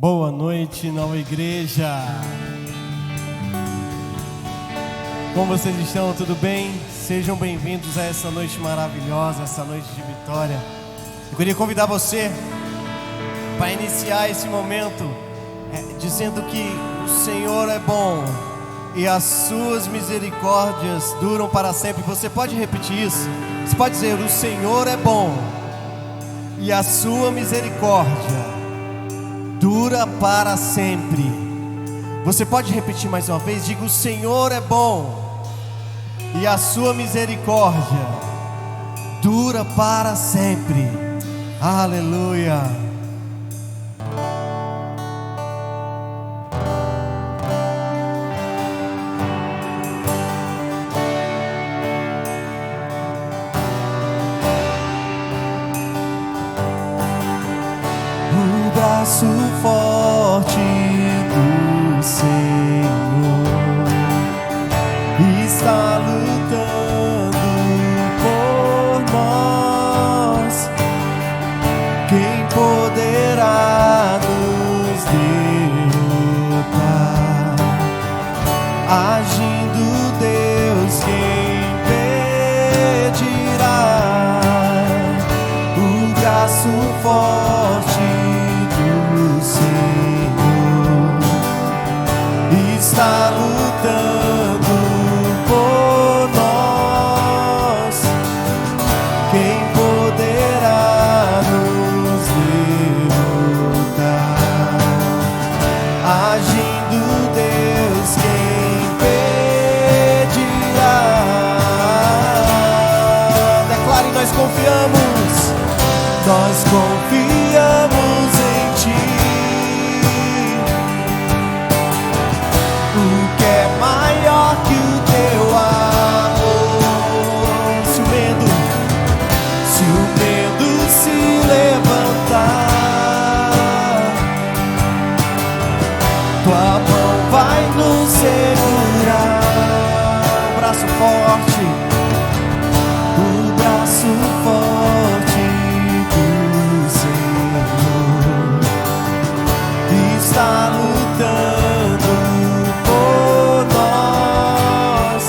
Boa noite, nova igreja. Como vocês estão? Tudo bem? Sejam bem-vindos a essa noite maravilhosa, essa noite de vitória. Eu queria convidar você para iniciar esse momento dizendo que o Senhor é bom e as suas misericórdias duram para sempre. Você pode repetir isso? Você pode dizer: o Senhor é bom e a sua misericórdia dura para sempre. Você pode repetir mais uma vez? Diga: o Senhor é bom e a sua misericórdia dura para sempre. Aleluia. O braço forte do Senhor está lutando por nós. Quem poderá nos derrotar? Agindo Deus, quem impedirá? O braço forte do Senhor está lutando por nós. Quem poderá nos derrotar? Agindo Deus, quem impedirá? Declare: nós confiamos, nós confiamos em Ti. O que é maior que o Teu amor? Se o medo se levantar, Tua mão vai nos segurar. O braço forte, o braço forte do Senhor está lutando por nós.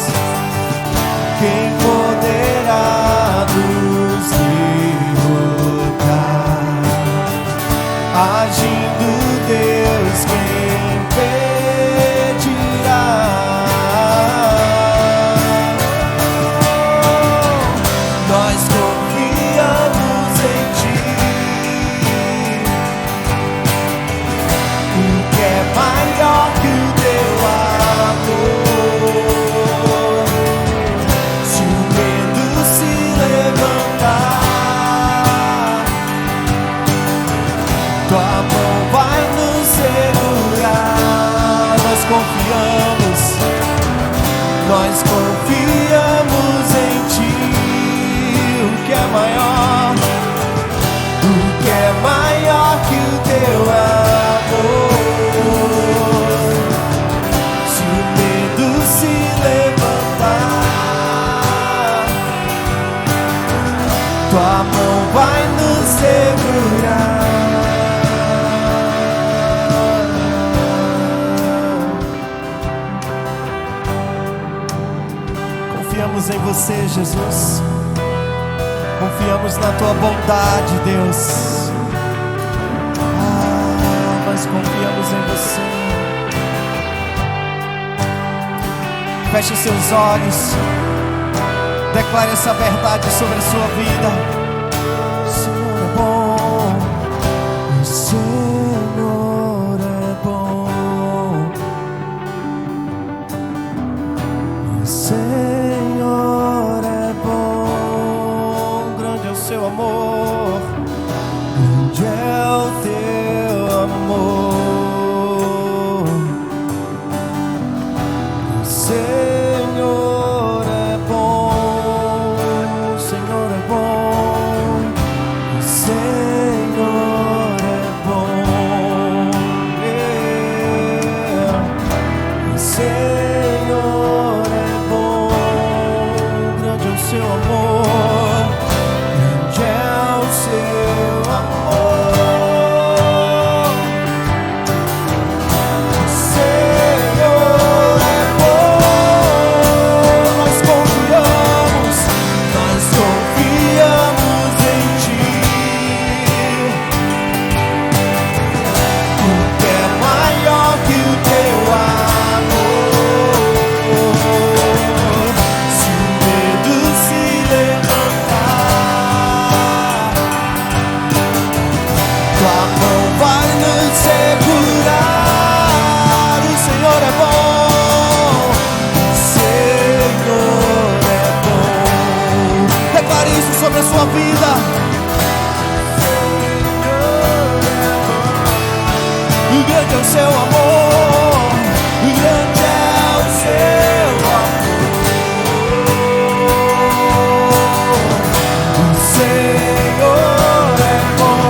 Quem poderá nos derrotar? Agindo Deus, quem impedirá? Nós confiamos em Ti. O que é maior que o Teu amor? Se o medo se levantar, Tua mão vai nos segurar. Nós confiamos em Ti. O que é maior? O que é maior que o Teu amor? Se o medo se levantar, Tua mão vai nos segurar. Confiamos em Você, Jesus. Confiamos na Tua bondade, Deus. Nós confiamos em Você. Feche os seus olhos. Declare essa verdade sobre a sua vida. O Senhor é bom. O Senhor é bom. O Senhor é bom. Grande é o Seu amor. Grande é o Teu amor. O Senhor é bom. O Senhor é bom. a sua vida. Grande é o seu amor, grande é o seu amor. O Senhor é bom.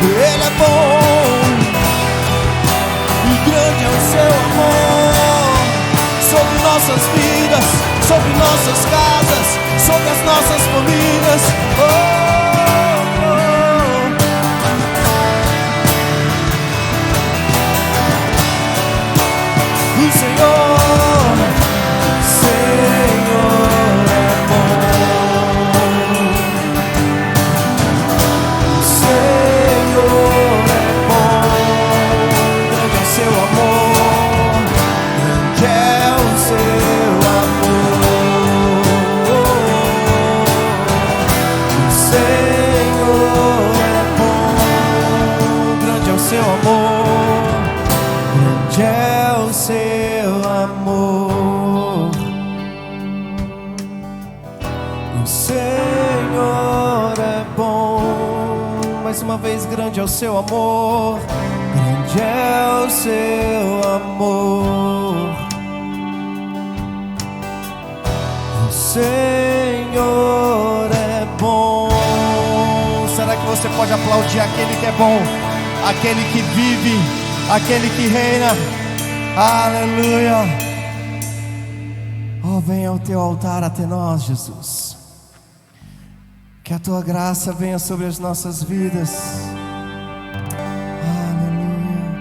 Ele é bom, e grande é o seu amor sobre nossas vidas, sobre nossas casas, sobre as nossas famílias. O Senhor, Senhor é bom. O Senhor é bom. Grande é seu amor, grande é o seu amor. O Senhor é bom, grande é o seu amor, grande é o seu amor. O Senhor é bom. Mais uma vez, grande é o seu amor, grande é o seu amor. O Senhor é bom. Será que você pode aplaudir aquele que é bom, aquele que vive, aquele que reina? Aleluia. Oh, venha ao teu altar até nós, Jesus. Que a tua graça venha sobre as nossas vidas. Aleluia.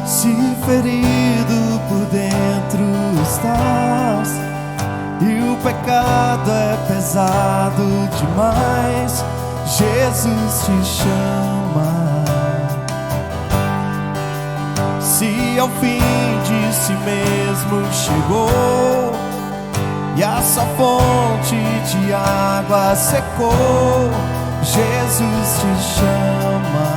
Se ferido por dentro estás e o pecado é pesado demais, Jesus te chama. Se ao fim de si mesmo chegou e a sua fonte de água secou, Jesus te chama.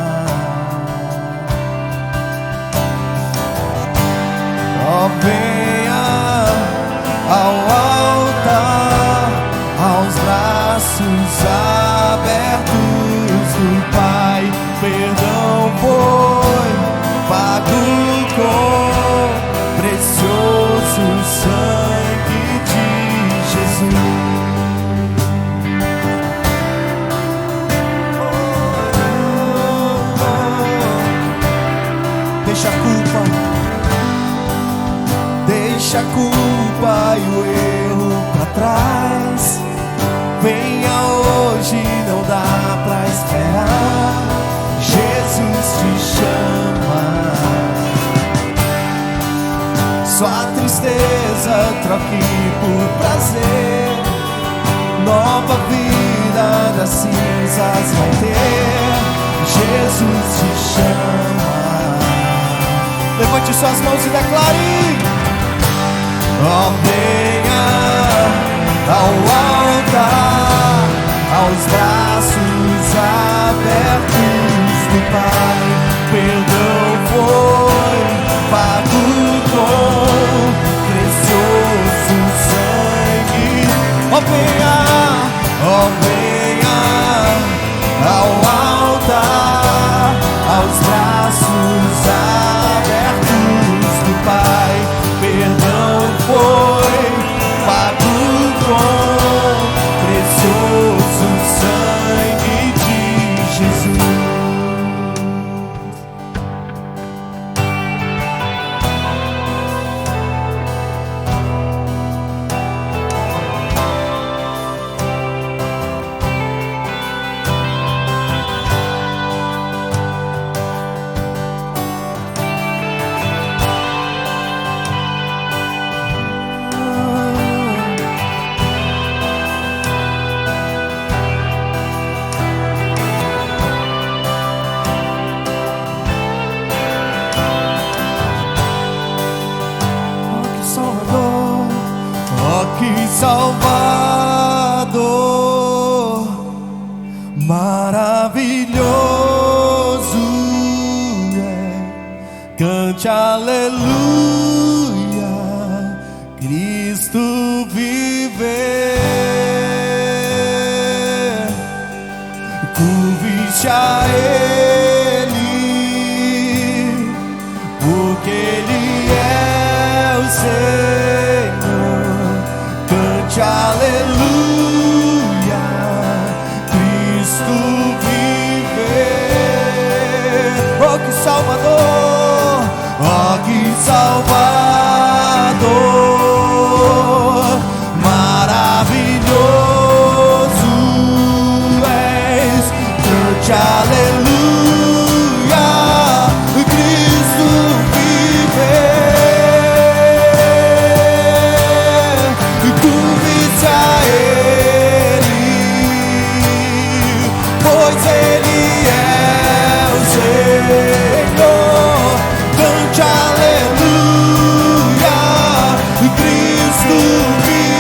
Oh, venha ao altar, aos braços abertos do Pai. Perdão foi pago com precioso sangue de Jesus. Deixa a culpa, deixa a culpa e o erro pra trás. Venha hoje, não dá pra esperar. Jesus te chama. Sua tristeza troque por prazer. Nova vida das cinzas vai ter. Jesus te chama. Levante suas mãos e declare. Oh, venha ao altar, aos braços abertos do Pai. Perdão foi pago com precioso sangue. Oh, venha ao altar, aos braços abertos do Pai. Perdão foi pago com precioso sangue de Jesus. cante aleluia, Cristo viver. Curve-se a Ele, porque Ele é o Senhor. Cante aleluia, Cristo viver. Oh, que Salvador, oh, que Salvador, maravilhoso és. Cante aleluia, Cristo viver. Curve-se a Ele, pois Ele é o Senhor. Cante aleluia, Cristo viver.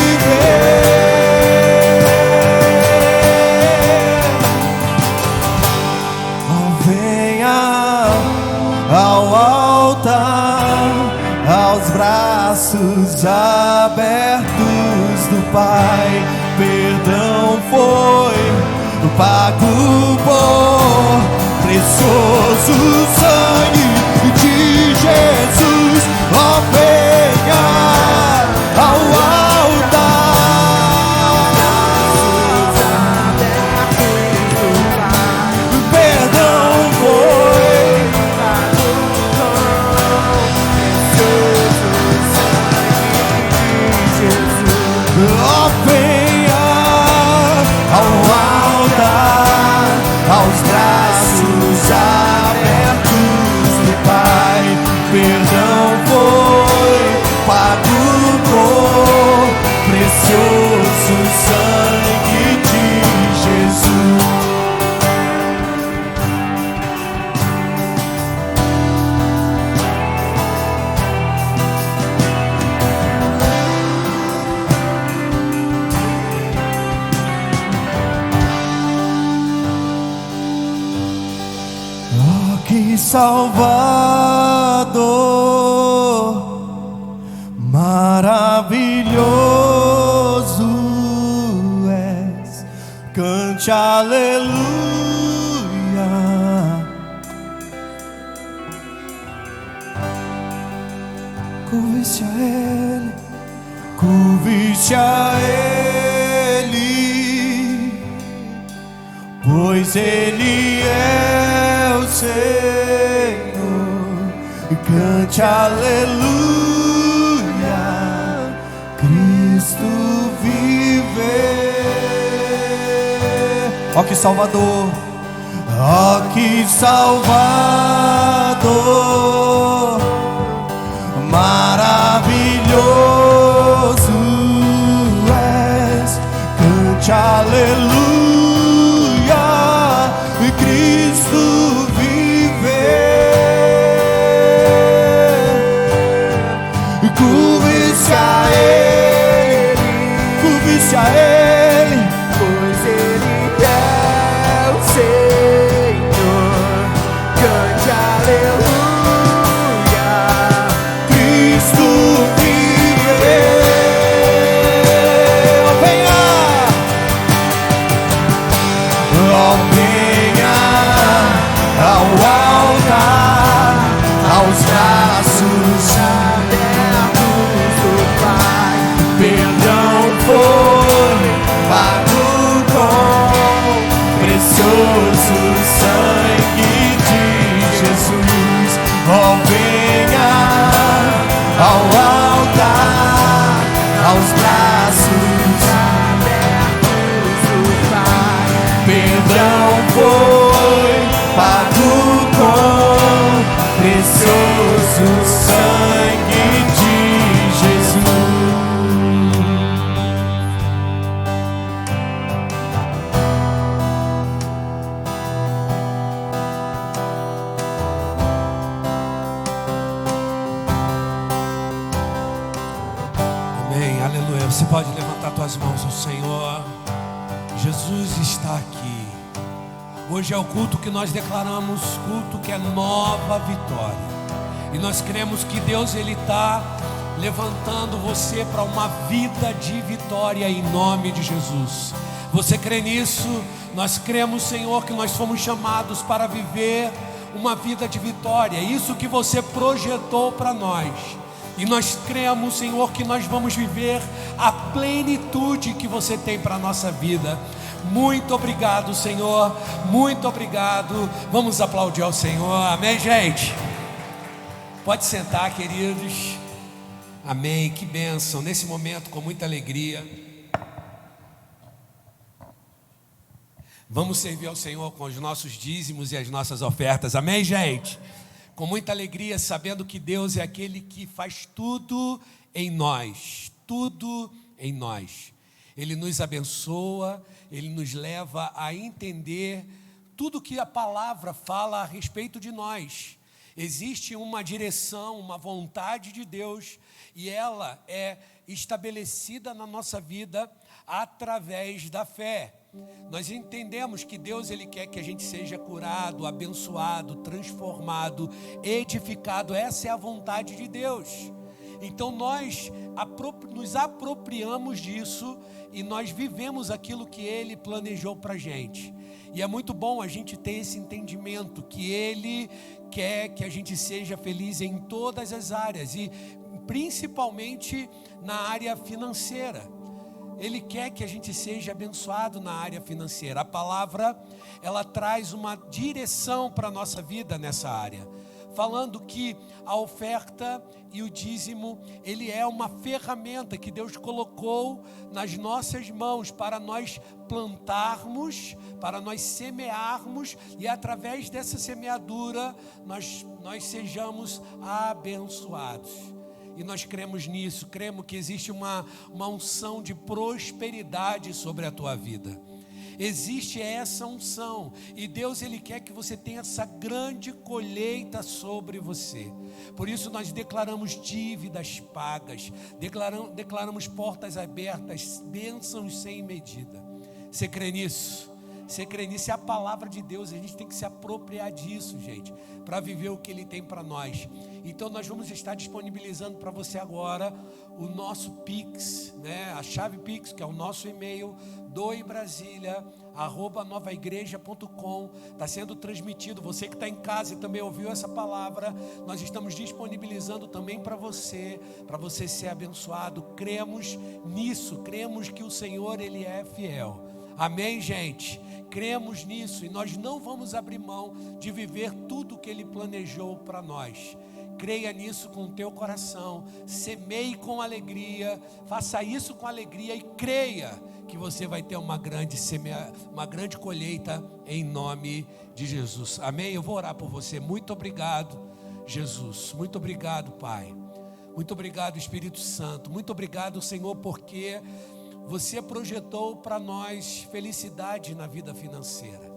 Oh, venha ao altar, aos braços abertos do Pai. Perdão foi pago por precioso sangue de Jesus. Oh, venha ao altar, perdão foi pago por precioso sangue de Jesus. Oh, venha ao altar, aos braços abertos do Pai. Perdão foi pago por precioso sangue de Jesus. Oh, que Salvador, maravilhoso és. Cante aleluia, curve-se a Ele, curve-se a Ele, pois Ele é o Senhor. Cante aleluia, Cristo viver. Ó que Salvador, ó que Salvador, maravilhoso és. Cante aleluia, Cristo viver. Curve-se a Ele, curve-se a Ele, pois Ele é o Senhor. Cante aleluia, Cristo viver. Oh, venha, oh, venha ao altar, aos braços abertos do Pai. Perdão foi pago com precioso sangue de Jesus. Oh, venha ao altar, aos braços abertos do Pai. Perdão foi pago com precioso sangue de Jesus. Amém, aleluia. Você pode levantar tuas mãos ao Senhor. Jesus está aqui. Hoje é o culto que nós declaramos, culto que é nova vitória. E nós cremos que Deus, Ele está levantando você para uma vida de vitória em nome de Jesus. Você crê nisso? Nós cremos, Senhor, que nós fomos chamados para viver uma vida de vitória. Isso que você projetou para nós. E nós cremos, Senhor, que nós vamos viver a plenitude que você tem para a nossa vida. Muito obrigado, Senhor. Muito obrigado. Vamos aplaudir ao Senhor. Amém, gente? Pode sentar, queridos. Amém. Que bênção. Nesse momento, com muita alegria, vamos servir ao Senhor com os nossos dízimos e as nossas ofertas. Amém, gente? Com muita alegria, sabendo que Deus é aquele que faz tudo em nós. Tudo em nós. Ele nos abençoa, Ele nos leva a entender tudo que a palavra fala a respeito de nós. Existe uma direção, uma vontade de Deus, e ela é estabelecida na nossa vida através da fé. Nós entendemos que Deus, Ele quer que a gente seja curado, abençoado, transformado, edificado. Essa é a vontade de Deus. Então nós nos apropriamos disso e nós vivemos aquilo que Ele planejou para a gente. E é muito bom a gente ter esse entendimento que Ele quer que a gente seja feliz em todas as áreas e principalmente na área financeira. Ele quer que a gente seja abençoado na área financeira. A palavra, ela traz uma direção para a nossa vida nessa área. Falando que a oferta e o dízimo, ele é uma ferramenta que Deus colocou nas nossas mãos para nós plantarmos, para nós semearmos e através dessa semeadura nós sejamos abençoados. E nós cremos nisso, cremos que existe uma unção de prosperidade sobre a tua vida. Existe essa unção e Deus, Ele quer que você tenha essa grande colheita sobre você. Por isso nós declaramos dívidas pagas, declaramos portas abertas, bênçãos sem medida. Você crê nisso? Você crê nisso? É a palavra de Deus. A gente tem que se apropriar disso, gente, para viver o que Ele tem para nós. Então nós vamos estar disponibilizando para você agora o nosso Pix, né? A chave Pix, que é o nosso e-mail, doebrasilia@novaigreja.com. Está sendo transmitido. Você que está em casa e também ouviu essa palavra, nós estamos disponibilizando também para você ser abençoado. Cremos nisso, cremos que o Senhor, Ele é fiel. Amém, gente? Cremos nisso e nós não vamos abrir mão de viver tudo o que Ele planejou para nós. Creia nisso com o teu coração, semeie com alegria, faça isso com alegria e creia que você vai ter uma grande colheita em nome de Jesus. Amém? Eu vou orar por você. Muito obrigado, Jesus. Muito obrigado, Pai. Muito obrigado, Espírito Santo. Muito obrigado, Senhor, porque você projetou para nós felicidade na vida financeira,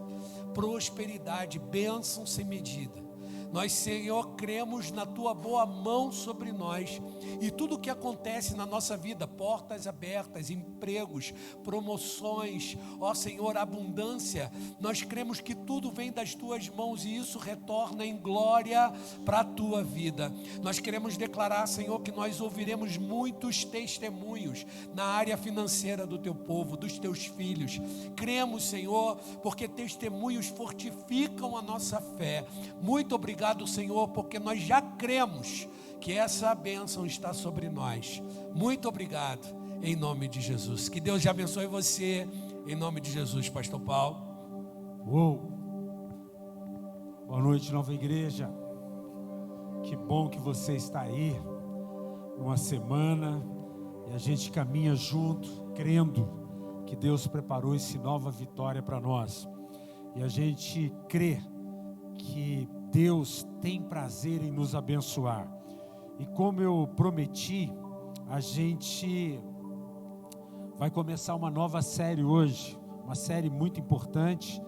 prosperidade, bênção sem medida. Nós, Senhor, cremos na Tua boa mão sobre nós e tudo o que acontece na nossa vida, portas abertas, empregos, promoções, ó Senhor, abundância, nós cremos que tudo vem das Tuas mãos e isso retorna em glória para a Tua vida. Nós queremos declarar, Senhor, que nós ouviremos muitos testemunhos na área financeira do Teu povo, dos Teus filhos. Cremos, Senhor, porque testemunhos fortificam a nossa fé. Muito obrigado, Senhor, porque nós já cremos que essa bênção está sobre nós. Muito obrigado, em nome de Jesus. Que Deus te abençoe você, em nome de Jesus, Pastor Paulo. Boa noite, Nova Igreja. Que bom que você está aí, uma semana, e a gente caminha junto, crendo que Deus preparou essa nova vitória para nós. E a gente crê que Deus tem prazer em nos abençoar. E como eu prometi, a gente vai começar uma nova série hoje, uma série muito importante,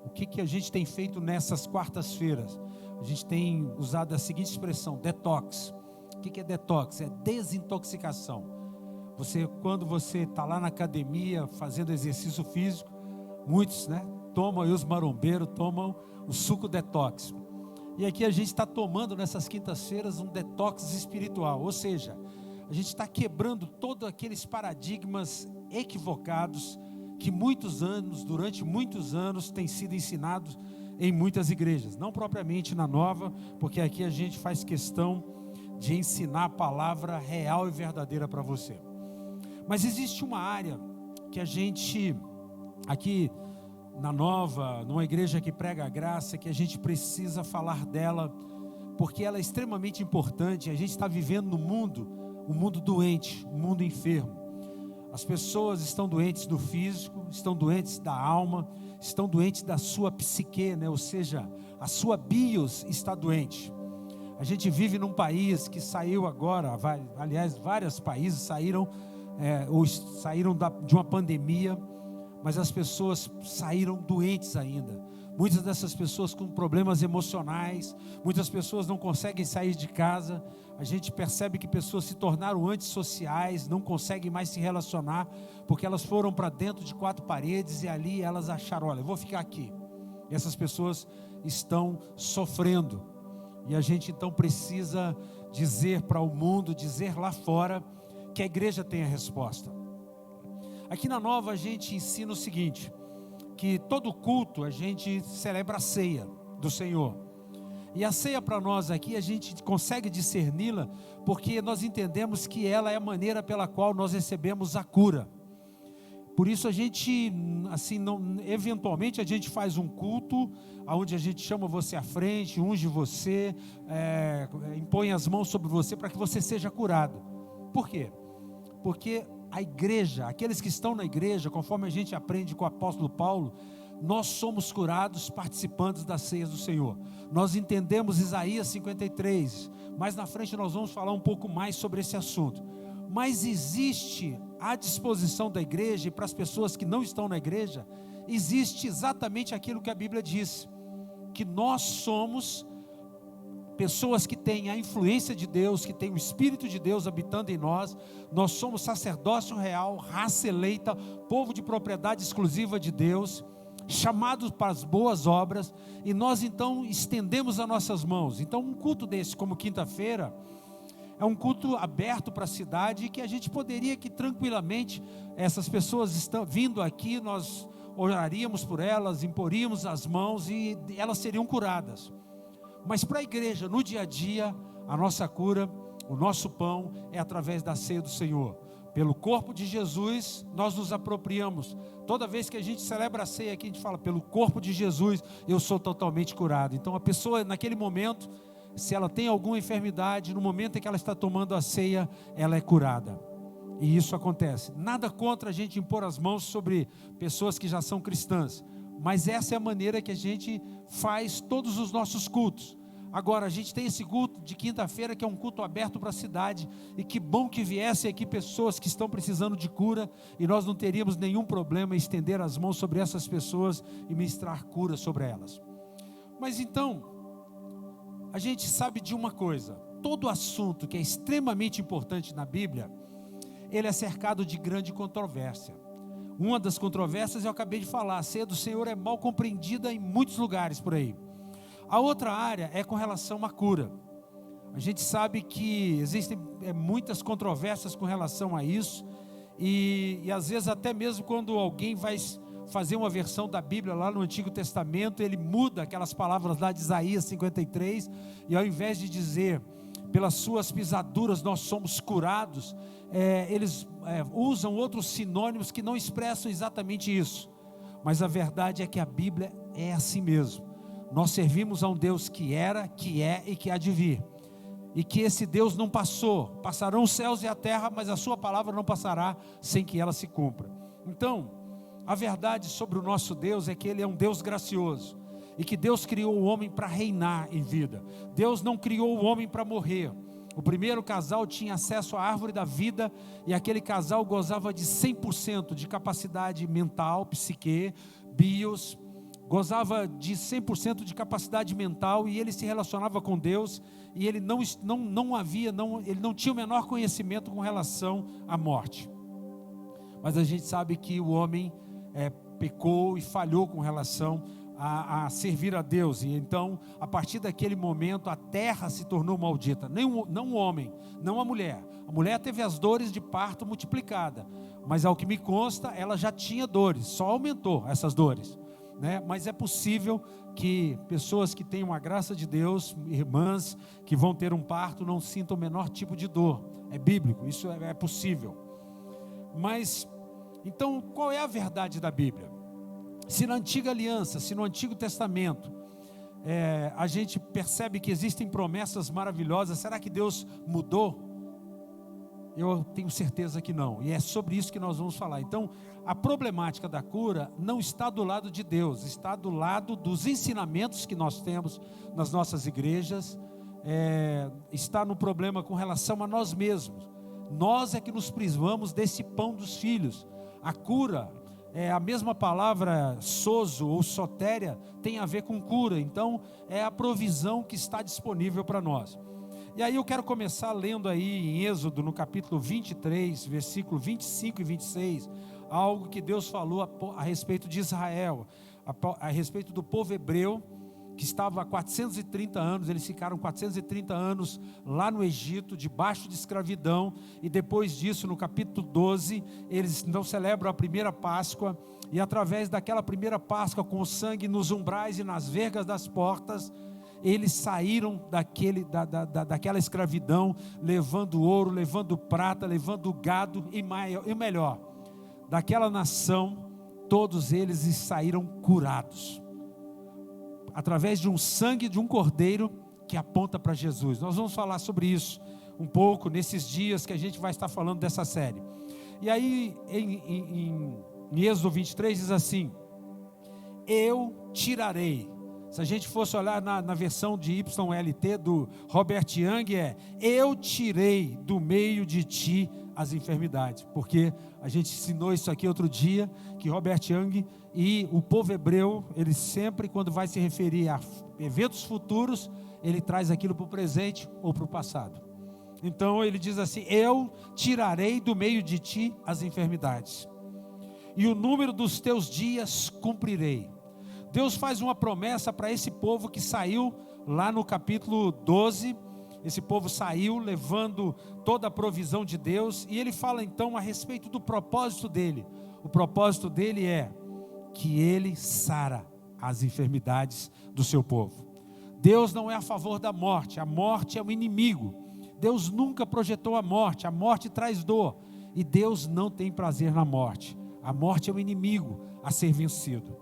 o que a gente tem feito nessas quartas-feiras? A gente tem usado a seguinte expressão, detox. O que é detox? É desintoxicação. Quando você está lá na academia fazendo exercício físico, muitos, tomam, e os marombeiros tomam o suco detox. E aqui a gente está tomando nessas quintas-feiras um detox espiritual, ou seja, a gente está quebrando todos aqueles paradigmas equivocados que durante muitos anos, têm sido ensinados em muitas igrejas. Não propriamente na Nova, porque aqui a gente faz questão de ensinar a palavra real e verdadeira para você. Mas existe uma área que a gente, aqui na Nova, numa igreja que prega a graça, que a gente precisa falar dela, porque ela é extremamente importante. A gente está vivendo no mundo, um mundo doente, um mundo enfermo. As pessoas estão doentes do físico, estão doentes da alma, estão doentes da sua psique, né? Ou seja, a sua bios está doente. A gente vive num país que saiu agora, aliás, vários países saíram de uma pandemia, mas as pessoas saíram doentes ainda. Muitas dessas pessoas com problemas emocionais, muitas pessoas não conseguem sair de casa. A gente percebe que pessoas se tornaram antissociais, não conseguem mais se relacionar, porque elas foram para dentro de 4 paredes e ali elas acharam, olha, eu vou ficar aqui. E essas pessoas estão sofrendo. E a gente então precisa dizer para o mundo, dizer lá fora, que a igreja tem a resposta. Aqui na Nova a gente ensina o seguinte, que todo culto a gente celebra a ceia do Senhor. E a ceia para nós aqui, a gente consegue discerni-la, porque nós entendemos que ela é a maneira pela qual nós recebemos a cura. Por isso a gente, assim, eventualmente a gente faz um culto, onde a gente chama você à frente, unge você, impõe as mãos sobre você para que você seja curado. Por quê? Porque a igreja, aqueles que estão na igreja, conforme a gente aprende com o apóstolo Paulo, nós somos curados participantes das ceias do Senhor. Nós entendemos Isaías 53, mais na frente nós vamos falar um pouco mais sobre esse assunto. Mas existe à disposição da igreja, e para as pessoas que não estão na igreja, existe exatamente aquilo que a Bíblia diz, que nós somos pessoas que têm a influência de Deus, que têm o Espírito de Deus habitando em nós. Nós somos sacerdócio real, raça eleita, povo de propriedade exclusiva de Deus, chamados para as boas obras, e nós então estendemos as nossas mãos. Então um culto desse, como quinta-feira, é um culto aberto para a cidade, e que a gente poderia que tranquilamente, essas pessoas estão vindo aqui, nós oraríamos por elas, imporíamos as mãos e elas seriam curadas. Mas para a igreja, no dia a dia, a nossa cura, o nosso pão é através da ceia do Senhor. Pelo corpo de Jesus, nós nos apropriamos. Toda vez que a gente celebra a ceia aqui, a gente fala, pelo corpo de Jesus, eu sou totalmente curado. Então a pessoa, naquele momento, se ela tem alguma enfermidade, no momento em que ela está tomando a ceia, ela é curada. E isso acontece. Nada contra a gente impor as mãos sobre pessoas que já são cristãs, mas essa é a maneira que a gente faz todos os nossos cultos. Agora, a gente tem esse culto de quinta-feira, que é um culto aberto para a cidade, e que bom que viessem aqui pessoas que estão precisando de cura, e nós não teríamos nenhum problema em estender as mãos sobre essas pessoas e ministrar cura sobre elas. Mas então, a gente sabe de uma coisa: todo assunto que é extremamente importante na Bíblia, ele é cercado de grande controvérsia. Uma das controvérsias eu acabei de falar, a ceia do Senhor é mal compreendida em muitos lugares por aí. A outra área é com relação à cura. A gente sabe que existem muitas controvérsias com relação a isso, e às vezes até mesmo quando alguém vai fazer uma versão da Bíblia lá no Antigo Testamento, ele muda aquelas palavras lá de Isaías 53, e ao invés de dizer, pelas suas pisaduras nós somos curados, eles usam outros sinônimos que não expressam exatamente isso. Mas a verdade é que a Bíblia é assim mesmo. Nós servimos a um Deus que era, que é e que há de vir, e que esse Deus não passou. Passarão os céus e a terra, mas a sua palavra não passará sem que ela se cumpra. Então, a verdade sobre o nosso Deus é que Ele é um Deus gracioso, e que Deus criou o homem para reinar em vida. Deus não criou o homem para morrer. O primeiro casal tinha acesso à árvore da vida, e aquele casal gozava de 100% de capacidade mental, psique, bios, gozava de 100% de capacidade mental, e ele se relacionava com Deus, e ele não tinha o menor conhecimento com relação à morte. Mas a gente sabe que o homem pecou e falhou com relação a servir a Deus. E então, a partir daquele momento, a terra se tornou maldita. Não o homem, não a mulher. A mulher teve as dores de parto multiplicada, mas ao que me consta, ela já tinha dores, só aumentou essas dores, né? Mas é possível que pessoas que tenham a graça de Deus, irmãs que vão ter um parto, não sintam o menor tipo de dor. É bíblico, isso é possível. Mas, então, qual é a verdade da Bíblia? Se na antiga aliança, se no Antigo Testamento, a gente percebe que existem promessas maravilhosas, será que Deus mudou? Eu tenho certeza que não, e é sobre isso que nós vamos falar. Então, a problemática da cura não está do lado de Deus, está do lado dos ensinamentos que nós temos nas nossas igrejas, está no problema com relação a nós mesmos. Nós é que nos privamos desse pão dos filhos. A cura, a mesma palavra sozo ou sotéria tem a ver com cura, então é a provisão que está disponível para nós. E aí eu quero começar lendo aí em Êxodo, no capítulo 23, versículo 25 e 26, algo que Deus falou a respeito de Israel, a respeito do povo hebreu, que estava há 430 anos, eles ficaram 430 anos lá no Egito, debaixo de escravidão, e depois disso, no capítulo 12, eles não celebram a primeira Páscoa, e através daquela primeira Páscoa, com o sangue nos umbrais e nas vergas das portas, eles saíram daquela escravidão, levando ouro, levando prata, levando gado, e melhor, daquela nação, todos eles saíram curados, através de um sangue de um cordeiro que aponta para Jesus. Nós vamos falar sobre isso um pouco nesses dias que a gente vai estar falando dessa série. E aí em Êxodo 23 diz assim: eu tirarei. Se a gente fosse olhar na versão de YLT do Robert Young, eu tirei do meio de ti as enfermidades, porque a gente ensinou isso aqui outro dia, que Robert Young e o povo hebreu, ele sempre, quando vai se referir a eventos futuros, ele traz aquilo para o presente ou para o passado. Então ele diz assim: eu tirarei do meio de ti as enfermidades, e o número dos teus dias cumprirei. Deus faz uma promessa para esse povo que saiu lá no capítulo 12, esse povo saiu levando toda a provisão de Deus, e ele fala então a respeito do propósito dele. O propósito dele é que ele sara as enfermidades do seu povo. Deus não é a favor da morte, a morte é o inimigo. Deus nunca projetou a morte traz dor, e Deus não tem prazer na morte. A morte é o inimigo a ser vencido.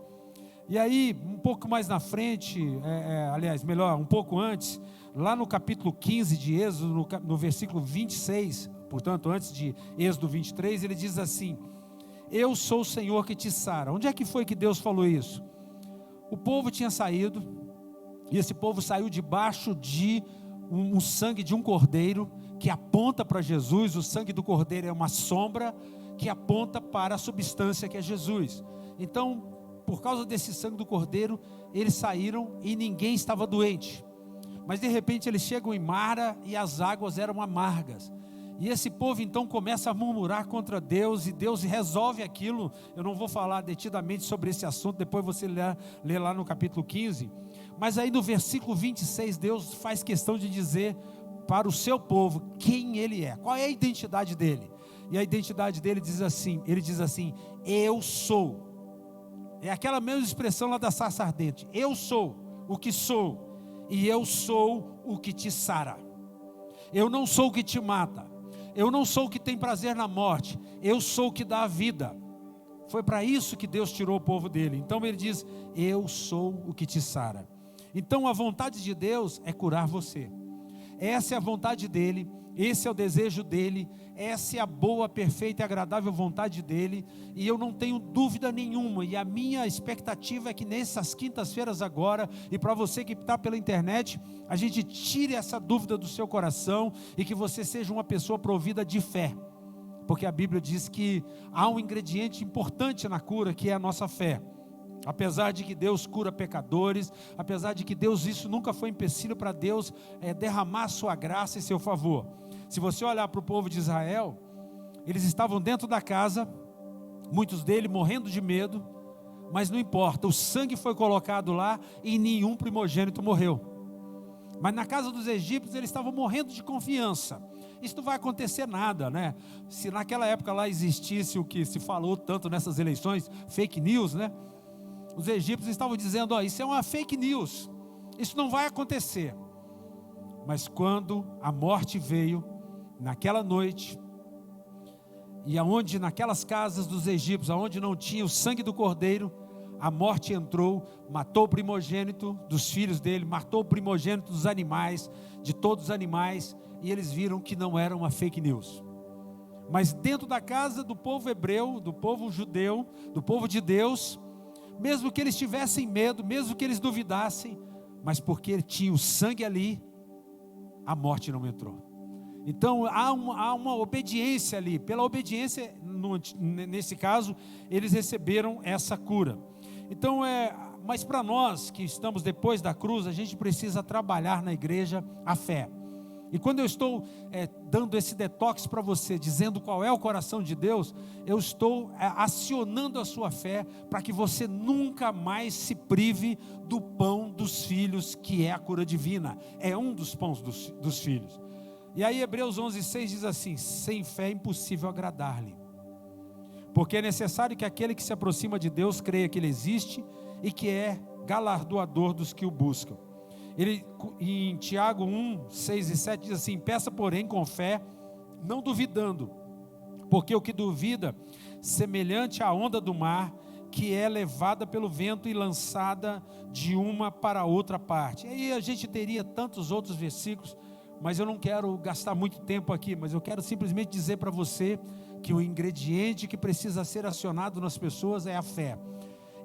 E aí, um pouco mais na frente, aliás, melhor, um pouco antes, lá no capítulo 15 de Êxodo, no versículo 26, portanto, antes de Êxodo 23, ele diz assim: eu sou o Senhor que te sara. Onde é que foi que Deus falou isso? O povo tinha saído, e esse povo saiu debaixo de um sangue de um cordeiro, que aponta para Jesus. O sangue do cordeiro é uma sombra que aponta para a substância que é Jesus. Então, por causa desse sangue do cordeiro, eles saíram e ninguém estava doente. Mas de repente eles chegam em Mara e as águas eram amargas. E esse povo então começa a murmurar contra Deus, e Deus resolve aquilo. Eu não vou falar detidamente sobre esse assunto, depois você lê lá no capítulo 15. Mas aí no versículo 26, Deus faz questão de dizer para o seu povo quem ele é, qual é a identidade dele. E a identidade dele diz assim, ele diz assim: eu sou. É aquela mesma expressão lá da sarça ardente: eu sou o que sou, e eu sou o que te sara. Eu não sou o que te mata, eu não sou o que tem prazer na morte, eu sou o que dá a vida. Foi para isso que Deus tirou o povo dele. Então ele diz: eu sou o que te sara. Então a vontade de Deus é curar você. Essa é a vontade dele, esse é o desejo dele, essa é a boa, perfeita e agradável vontade dele, e eu não tenho dúvida nenhuma, e a minha expectativa é que nessas quintas-feiras agora, e para você que está pela internet, a gente tire essa dúvida do seu coração, e que você seja uma pessoa provida de fé, porque a Bíblia diz que há um ingrediente importante na cura, que é a nossa fé. Apesar de que Deus cura pecadores, apesar de que Deus, isso nunca foi empecilho para Deus derramar a sua graça e seu favor. Se você olhar para o povo de Israel, eles estavam dentro da casa, muitos deles morrendo de medo, mas não importa, o sangue foi colocado lá e nenhum primogênito morreu. Mas na casa dos egípcios eles estavam morrendo de confiança. Isso não vai acontecer nada, né? Se naquela época lá existisse o que se falou tanto nessas eleições, fake news, né? Os egípcios estavam dizendo, ó, isso é uma fake news, isso não vai acontecer. Mas quando a morte veio, naquela noite, e aonde naquelas casas dos egípcios, aonde não tinha o sangue do cordeiro, a morte entrou, matou o primogênito dos filhos dele, matou o primogênito dos animais, de todos os animais, e eles viram que não era uma fake news. Mas dentro da casa do povo hebreu, do povo judeu, do povo de Deus, mesmo que eles tivessem medo, mesmo que eles duvidassem, mas porque tinha o sangue ali, a morte não entrou. Então há uma obediência ali. Pela obediência, nesse caso, eles receberam essa cura. Então mas para nós que estamos depois da cruz, a gente precisa trabalhar na igreja a fé. E quando eu estou dando esse detox para você, dizendo qual é o coração de Deus, eu estou acionando a sua fé para que você nunca mais se prive do pão dos filhos, que é a cura divina. É um dos pães dos filhos. E aí Hebreus 11:6 diz assim: sem fé é impossível agradar-lhe, porque é necessário que aquele que se aproxima de Deus creia que Ele existe e que é galardoador dos que o buscam. Ele, em Tiago 1:6 e 7 diz assim: peça porém com fé, não duvidando, porque o que duvida, semelhante à onda do mar, que é levada pelo vento e lançada de uma para outra parte. E aí a gente teria tantos outros versículos, mas eu não quero gastar muito tempo aqui, mas eu quero simplesmente dizer para você que o ingrediente que precisa ser acionado nas pessoas é a fé.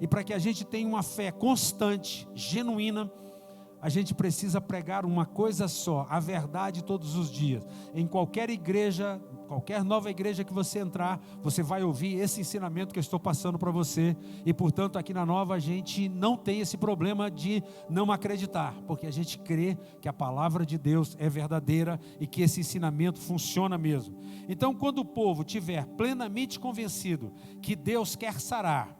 E para que a gente tenha uma fé constante, genuína, a gente precisa pregar uma coisa só, a verdade todos os dias. Em qualquer igreja, qualquer nova igreja que você entrar, você vai ouvir esse ensinamento que eu estou passando para você. E portanto aqui na Nova a gente não tem esse problema de não acreditar, porque a gente crê que a palavra de Deus é verdadeira e que esse ensinamento funciona mesmo. Então quando o povo tiver plenamente convencido que Deus quer sarar,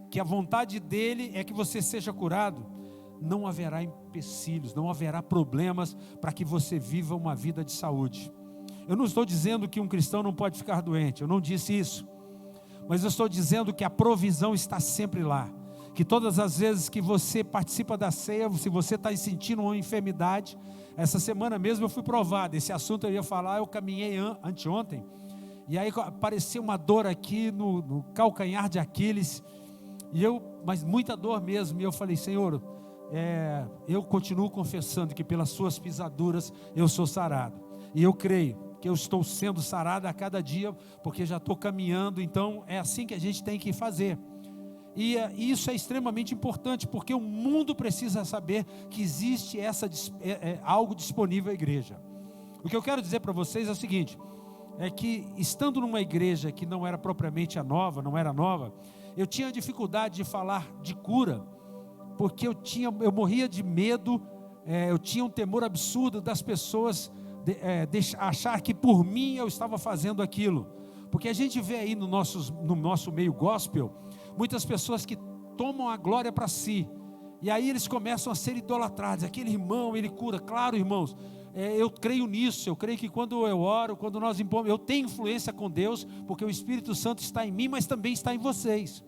que a vontade dele é que você seja curado, não haverá empecilhos, não haverá problemas para que você viva uma vida de saúde. Eu não estou dizendo que um cristão não pode ficar doente, eu não disse isso, mas eu estou dizendo que a provisão está sempre lá, que todas as vezes que você participa da ceia, se você está sentindo uma enfermidade, essa semana mesmo eu fui provado, esse assunto eu ia falar, eu caminhei anteontem, e aí apareceu uma dor aqui no calcanhar de Aquiles, mas muita dor mesmo, e eu falei: Senhor, eu continuo confessando que pelas suas pisaduras eu sou sarado, e eu creio que eu estou sendo sarado a cada dia, porque já estou caminhando. Então é assim que a gente tem que fazer, e isso é extremamente importante, porque o mundo precisa saber que existe algo disponível à igreja. O que eu quero dizer para vocês é o seguinte, é que estando numa igreja que não era propriamente não era nova, eu tinha dificuldade de falar de cura, porque eu morria de medo, eu tinha um temor absurdo das pessoas achar que por mim eu estava fazendo aquilo, porque a gente vê aí no nosso meio gospel, muitas pessoas que tomam a glória para si, e aí eles começam a ser idolatrados. Aquele irmão, ele cura. Claro, irmãos, eu creio nisso, eu creio que quando eu oro, quando nós impomos, eu tenho influência com Deus, porque o Espírito Santo está em mim, mas também está em vocês.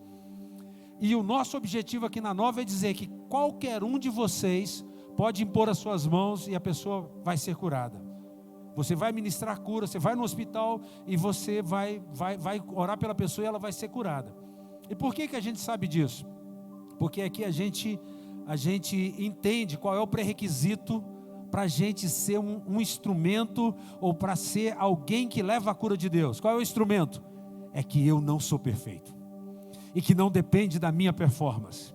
E o nosso objetivo aqui na Nova é dizer que qualquer um de vocês pode impor as suas mãos e a pessoa vai ser curada. Você vai ministrar cura, você vai no hospital e você vai orar pela pessoa e ela vai ser curada. E por que a gente sabe disso? Porque aqui a gente entende qual é o pré-requisito para a gente ser um instrumento, ou para ser alguém que leva a cura de Deus. Qual é o instrumento? É que eu não sou perfeito, e que não depende da minha performance.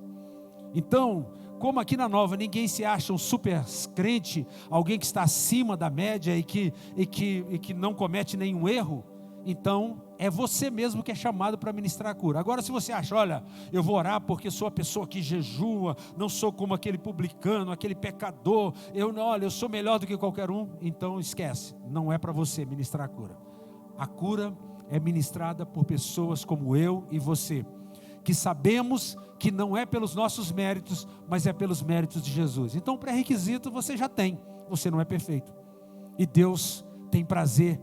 Então, como aqui na Nova ninguém se acha um super crente, alguém que está acima da média e que não comete nenhum erro, então é você mesmo que é chamado para ministrar a cura. Agora, se você acha, olha, eu vou orar porque sou a pessoa que jejua, não sou como aquele publicano, aquele pecador, eu sou melhor do que qualquer um, então esquece, não é para você ministrar a cura. A cura é ministrada por pessoas como eu e você, que sabemos que não é pelos nossos méritos, mas é pelos méritos de Jesus. Então o pré-requisito você já tem, você não é perfeito. E Deus tem prazer,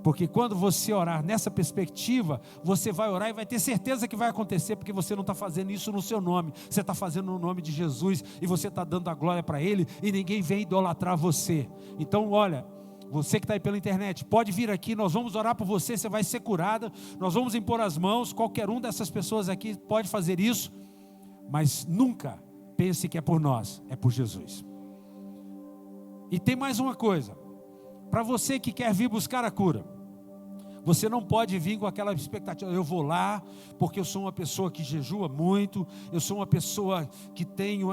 porque quando você orar nessa perspectiva, você vai orar e vai ter certeza que vai acontecer, porque você não está fazendo isso no seu nome, você está fazendo no nome de Jesus, e você está dando a glória para Ele, e ninguém vem idolatrar você. Então olha, você que está aí pela internet, pode vir aqui, nós vamos orar por você, você vai ser curada, nós vamos impor as mãos, qualquer um dessas pessoas aqui pode fazer isso, mas nunca pense que é por nós, é por Jesus. E tem mais uma coisa, para você que quer vir buscar a cura, você não pode vir com aquela expectativa, eu vou lá, porque eu sou uma pessoa que jejua muito, eu sou uma pessoa que tenho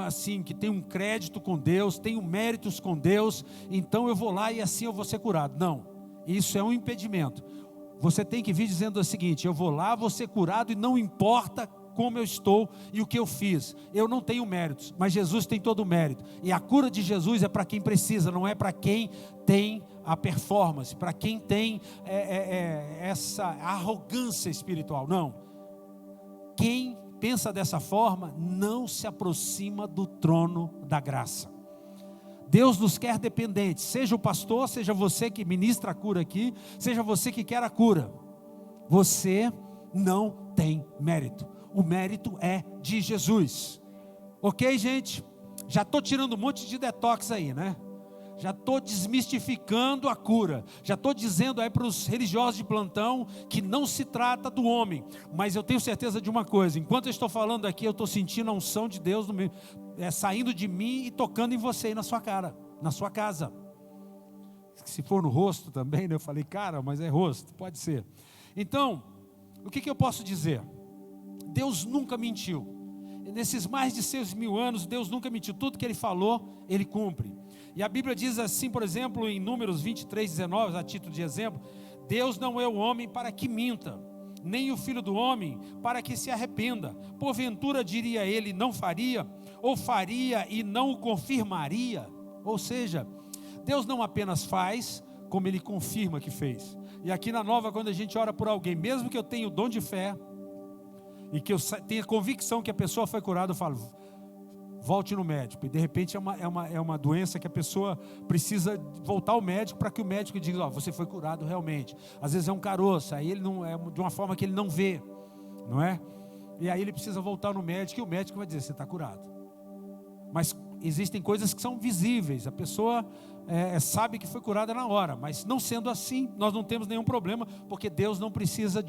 um crédito com Deus, tenho méritos com Deus, então eu vou lá e assim eu vou ser curado. Não, isso é um impedimento. Você tem que vir dizendo o seguinte, eu vou lá, vou ser curado e não importa como eu estou e o que eu fiz, eu não tenho méritos, mas Jesus tem todo o mérito, e a cura de Jesus é para quem precisa, não é para quem tem a performance, para quem tem essa arrogância espiritual, não. Quem pensa dessa forma, não se aproxima do trono da graça. Deus nos quer dependentes, seja o pastor, seja você que ministra a cura aqui, seja você que quer a cura, você não tem mérito, o mérito é de Jesus, ok gente? Já estou tirando um monte de detox aí, né? Já estou desmistificando a cura, já estou dizendo aí para os religiosos de plantão que não se trata do homem, mas eu tenho certeza de uma coisa, enquanto eu estou falando aqui, eu estou sentindo a unção de Deus saindo de mim e tocando em você e na sua cara, na sua casa. Se for no rosto também, né? Eu falei, cara, mas é rosto, pode ser. Então, o que eu posso dizer? Deus nunca mentiu. Nesses mais de 6.000 anos, Deus nunca mentiu. Tudo que Ele falou, Ele cumpre. E a Bíblia diz assim, por exemplo, em Números 23:19, a título de exemplo, Deus não é o homem para que minta, nem o filho do homem para que se arrependa. Porventura diria Ele, não faria, ou faria e não o confirmaria. Ou seja, Deus não apenas faz, como Ele confirma que fez. E aqui na Nova, quando a gente ora por alguém, mesmo que eu tenha o dom de fé, e que eu tenha convicção que a pessoa foi curada, eu falo, volte no médico. E de repente é uma doença que a pessoa precisa voltar ao médico para que o médico diga, você foi curado realmente. Às vezes é um caroço, aí ele não é de uma forma que ele não vê, não é? E aí ele precisa voltar no médico e o médico vai dizer, você está curado. Mas existem coisas que são visíveis, a pessoa sabe que foi curada na hora, mas não sendo assim, nós não temos nenhum problema, porque Deus não precisa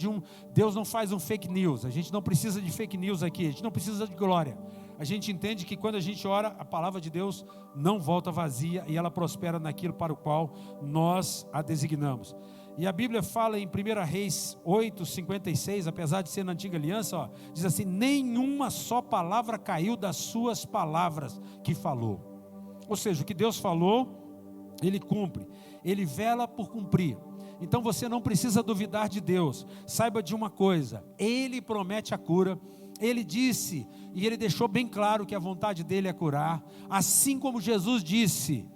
Deus não faz um fake news, a gente não precisa de fake news aqui, a gente não precisa de glória. A gente entende que quando a gente ora, a palavra de Deus não volta vazia e ela prospera naquilo para o qual nós a designamos. E a Bíblia fala em 1 Reis 8:56, apesar de ser na antiga aliança, diz assim, nenhuma só palavra caiu das suas palavras que falou. Ou seja, o que Deus falou, Ele cumpre, Ele vela por cumprir. Então você não precisa duvidar de Deus. Saiba de uma coisa, Ele promete a cura, Ele disse, e Ele deixou bem claro que a vontade dEle é curar, assim como Jesus disse.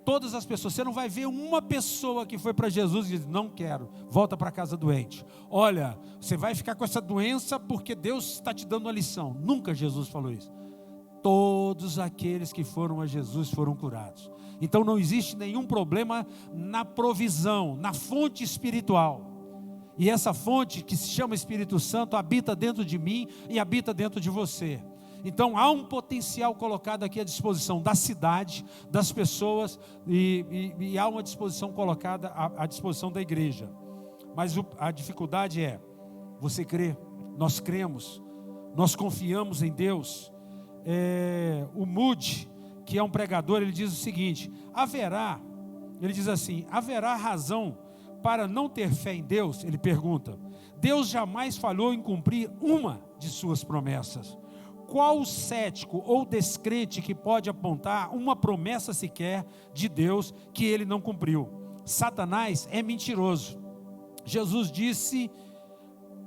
Todas as pessoas, você não vai ver uma pessoa que foi para Jesus e diz, não quero, volta para casa doente. Olha, você vai ficar com essa doença porque Deus está te dando uma lição. Nunca Jesus falou isso. Todos aqueles que foram a Jesus foram curados. Então não existe nenhum problema na provisão, na fonte espiritual. E essa fonte que se chama Espírito Santo habita dentro de mim e habita dentro de você. Então há um potencial colocado aqui à disposição da cidade, das pessoas e há uma disposição colocada à disposição da igreja. Mas a dificuldade é, você crê, nós cremos, nós confiamos em Deus. O Moody, que é um pregador, ele diz o seguinte, ele diz assim, haverá razão para não ter fé em Deus? Ele pergunta, Deus jamais falhou em cumprir uma de suas promessas. Qual o cético ou descrente que pode apontar uma promessa sequer de Deus que ele não cumpriu? Satanás é mentiroso. Jesus disse,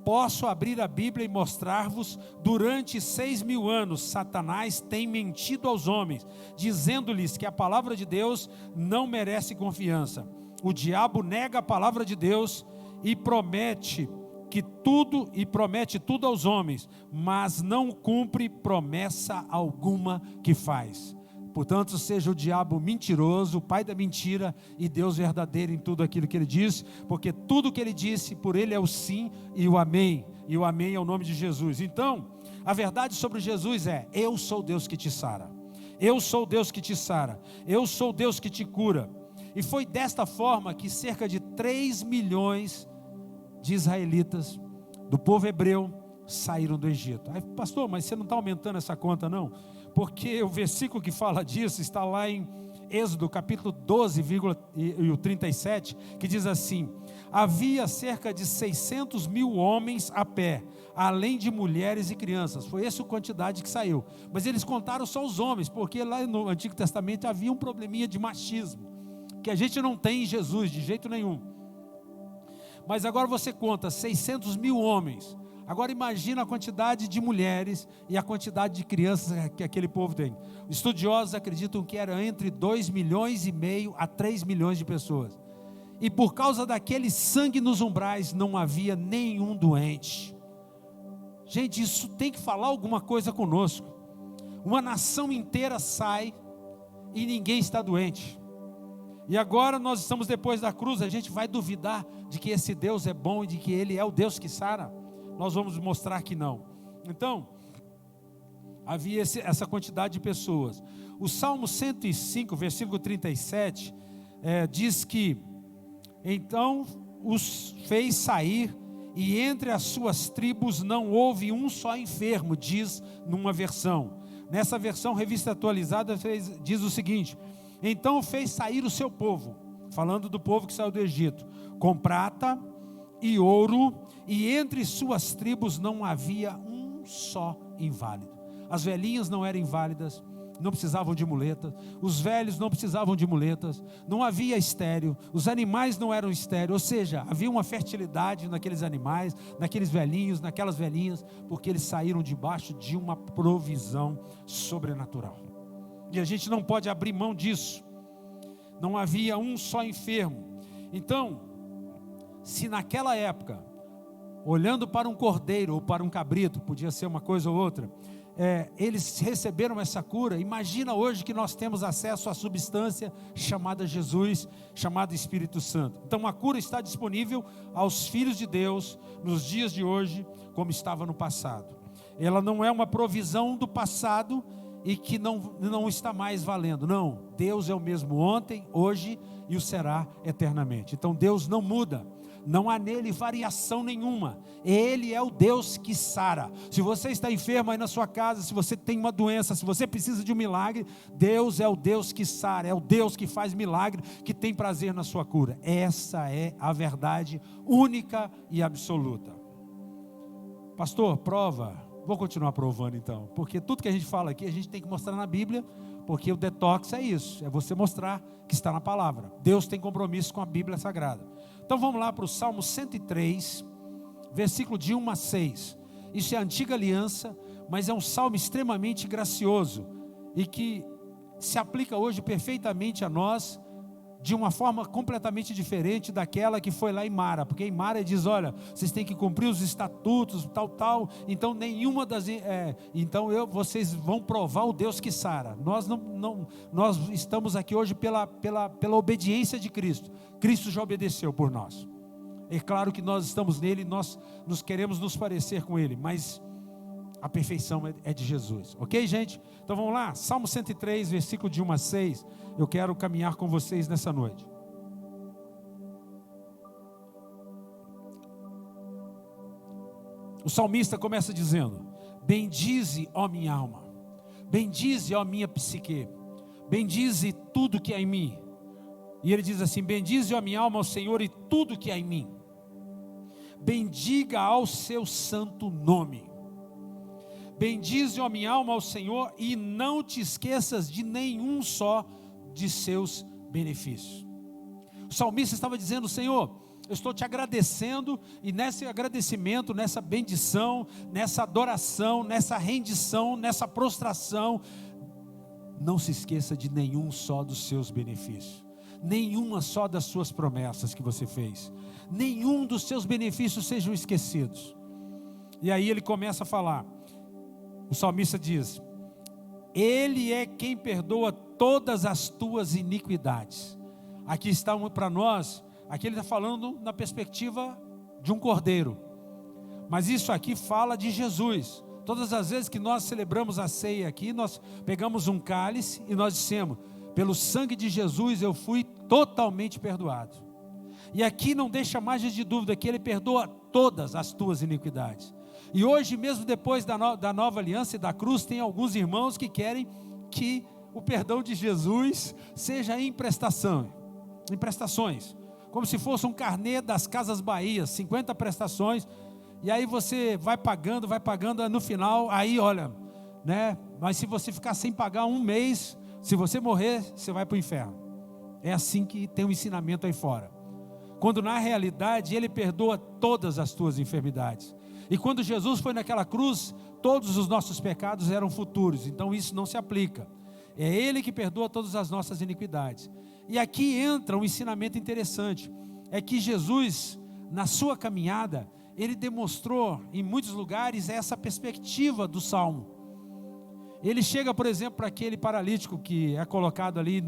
posso abrir a Bíblia e mostrar-vos, durante 6.000 anos, Satanás tem mentido aos homens, dizendo-lhes que a palavra de Deus não merece confiança. O diabo nega a palavra de Deus e promete que tudo e promete tudo aos homens, mas não cumpre promessa alguma que faz. Portanto, seja o diabo mentiroso, o pai da mentira, e Deus verdadeiro em tudo aquilo que ele disse, porque tudo que ele disse, por ele é o sim e o amém é o nome de Jesus. Então, a verdade sobre Jesus é: eu sou Deus que te sara, eu sou Deus que te sara, eu sou Deus que te cura. E foi desta forma que cerca de 3 milhões de israelitas, do povo hebreu, saíram do Egito. Aí, pastor, mas você não está aumentando essa conta não? Porque o versículo que fala disso está lá em Êxodo capítulo 12, e o 37, que diz assim: havia cerca de 600 mil homens a pé, além de mulheres e crianças. Foi essa a quantidade que saiu. Mas eles contaram só os homens, porque lá no Antigo Testamento havia um probleminha de machismo, que a gente não tem em Jesus de jeito nenhum. Mas agora você conta 600 mil homens. Agora imagina a quantidade de mulheres e a quantidade de crianças que aquele povo tem. Estudiosos acreditam que era entre 2,5 milhões a 3 milhões de pessoas. E por causa daquele sangue nos umbrais, não havia nenhum doente. Gente, isso tem que falar alguma coisa conosco. Uma nação inteira sai e ninguém está doente. E agora nós estamos depois da cruz, a gente vai duvidar de que esse Deus é bom e de que Ele é o Deus que sara? Nós vamos mostrar que não. Então, havia essa quantidade de pessoas. O Salmo 105, versículo 37, diz que: então os fez sair, e entre as suas tribos não houve um só enfermo, diz numa versão. Nessa versão, revista atualizada, diz o seguinte: então fez sair o seu povo, falando do povo que saiu do Egito, com prata e ouro, e entre suas tribos não havia um só inválido. As velhinhas não eram inválidas, não precisavam de muletas, os velhos não precisavam de muletas, não havia estéril, os animais não eram estéreis, ou seja, havia uma fertilidade naqueles animais, naqueles velhinhos, naquelas velhinhas, porque eles saíram debaixo de uma provisão sobrenatural. E a gente não pode abrir mão disso. Não havia um só enfermo. Então, se naquela época, olhando para um cordeiro ou para um cabrito, podia ser uma coisa ou outra, eles receberam essa cura, imagina hoje que nós temos acesso à substância chamada Jesus, chamada Espírito Santo. Então a cura está disponível aos filhos de Deus nos dias de hoje, como estava no passado. Ela não é uma provisão do passado e que não está mais valendo. Não, Deus é o mesmo ontem, hoje e o será eternamente. Então Deus não muda, não há nele variação nenhuma. Ele é o Deus que sara. Se você está enfermo aí na sua casa, se você tem uma doença, se você precisa de um milagre, Deus é o Deus que sara, é o Deus que faz milagre, que tem prazer na sua cura. Essa é a verdade única e absoluta. Pastor, prova. Vou continuar provando então, porque tudo que a gente fala aqui, a gente tem que mostrar na Bíblia, porque o detox é isso, é você mostrar que está na palavra. Deus tem compromisso com a Bíblia Sagrada. Então vamos lá para o Salmo 103, versículo de 1 a 6. Isso é a antiga aliança, mas é um salmo extremamente gracioso, e que se aplica hoje perfeitamente a nós, de uma forma completamente diferente daquela que foi lá em Mara, porque em Mara ele diz: olha, vocês têm que cumprir os estatutos, tal, então nenhuma das, vocês vão provar o Deus que sara. Nós estamos aqui hoje pela obediência de Cristo. Cristo já obedeceu por nós. É claro que nós estamos nele, nós queremos nos parecer com ele, mas a perfeição é de Jesus, ok, gente? Então vamos lá, Salmo 103, versículo de 1 a 6, eu quero caminhar com vocês nessa noite. O salmista começa dizendo: bendize, ó minha alma, bendize, ó minha psique, bendize tudo que há em mim. E ele diz assim: bendize, ó minha alma, ao Senhor, e tudo que há em mim, bendiga ao seu santo nome. Bendize, ó minha alma, ao Senhor, e não te esqueças de nenhum só de seus benefícios. O salmista estava dizendo: Senhor, eu estou te agradecendo, e nesse agradecimento, nessa bendição, nessa adoração, nessa rendição, nessa prostração, não se esqueça de nenhum só dos seus benefícios. nenhuma só das suas promessas que você fez, nenhum dos seus benefícios sejam esquecidos. E aí ele começa a falar, o salmista diz: Ele é quem perdoa todas as tuas iniquidades. Aqui está para nós, aqui ele está falando na perspectiva de um cordeiro, mas isso aqui fala de Jesus. Todas as vezes que nós celebramos a ceia aqui, nós pegamos um cálice e nós dissemos: pelo sangue de Jesus eu fui totalmente perdoado. E aqui não deixa margem de dúvida que Ele perdoa todas as tuas iniquidades. E hoje mesmo, depois da nova aliança e da cruz, tem alguns irmãos que querem que o perdão de Jesus seja em prestações, como se fosse um carnê das Casas Bahia, 50 prestações, e aí você vai pagando, no final, aí olha, né? Mas se você ficar sem pagar um mês, se você morrer, você vai para o inferno. É assim que tem um ensinamento aí fora, quando na realidade Ele perdoa todas as tuas enfermidades. E quando Jesus foi naquela cruz, todos os nossos pecados eram futuros, então isso não se aplica. É Ele que perdoa todas as nossas iniquidades. E aqui entra um ensinamento interessante, é que Jesus, na sua caminhada, Ele demonstrou em muitos lugares essa perspectiva do Salmo. Ele chega, por exemplo, para aquele paralítico que é colocado ali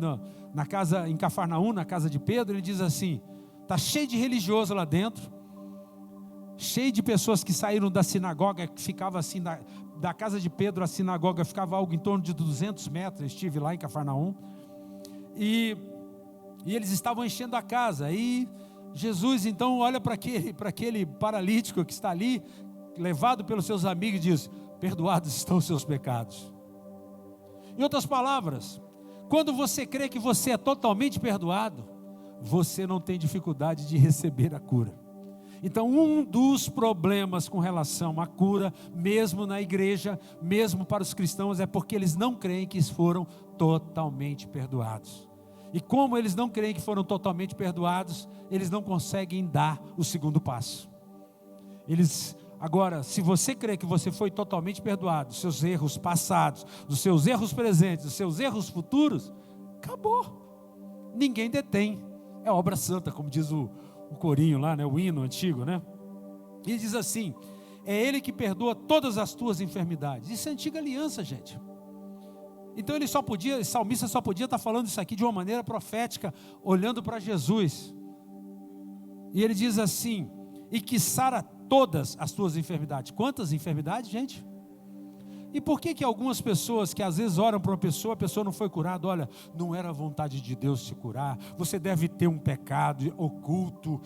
na casa, em Cafarnaum, na casa de Pedro. Ele diz assim: está cheio de religioso lá dentro, cheio de pessoas que saíram da sinagoga, que ficava assim, da casa de Pedro, a sinagoga ficava algo em torno de 200 metros, eu estive lá em Cafarnaum, e eles estavam enchendo a casa, e Jesus então olha para aquele paralítico que está ali, levado pelos seus amigos, e diz: perdoados estão os seus pecados. Em outras palavras, quando você crê que você é totalmente perdoado, você não tem dificuldade de receber a cura. Então, um dos problemas com relação à cura, mesmo na igreja, mesmo para os cristãos, é porque eles não creem que foram totalmente perdoados. E como eles não creem que foram totalmente perdoados, eles não conseguem dar o segundo passo. Agora, se você crê que você foi totalmente perdoado, dos seus erros passados, dos seus erros presentes, dos seus erros futuros, acabou. Ninguém detém. É obra santa, como diz o corinho lá, né? O hino antigo, né? Ele diz assim: é Ele que perdoa todas as tuas enfermidades. Isso é antiga aliança, gente. Então o salmista só podia estar falando isso aqui de uma maneira profética, olhando para Jesus. E ele diz assim: e que sara todas as tuas enfermidades. Quantas enfermidades, gente? E por que algumas pessoas que às vezes oram para uma pessoa, a pessoa não foi curada? Olha, não era a vontade de Deus te curar, você deve ter um pecado oculto,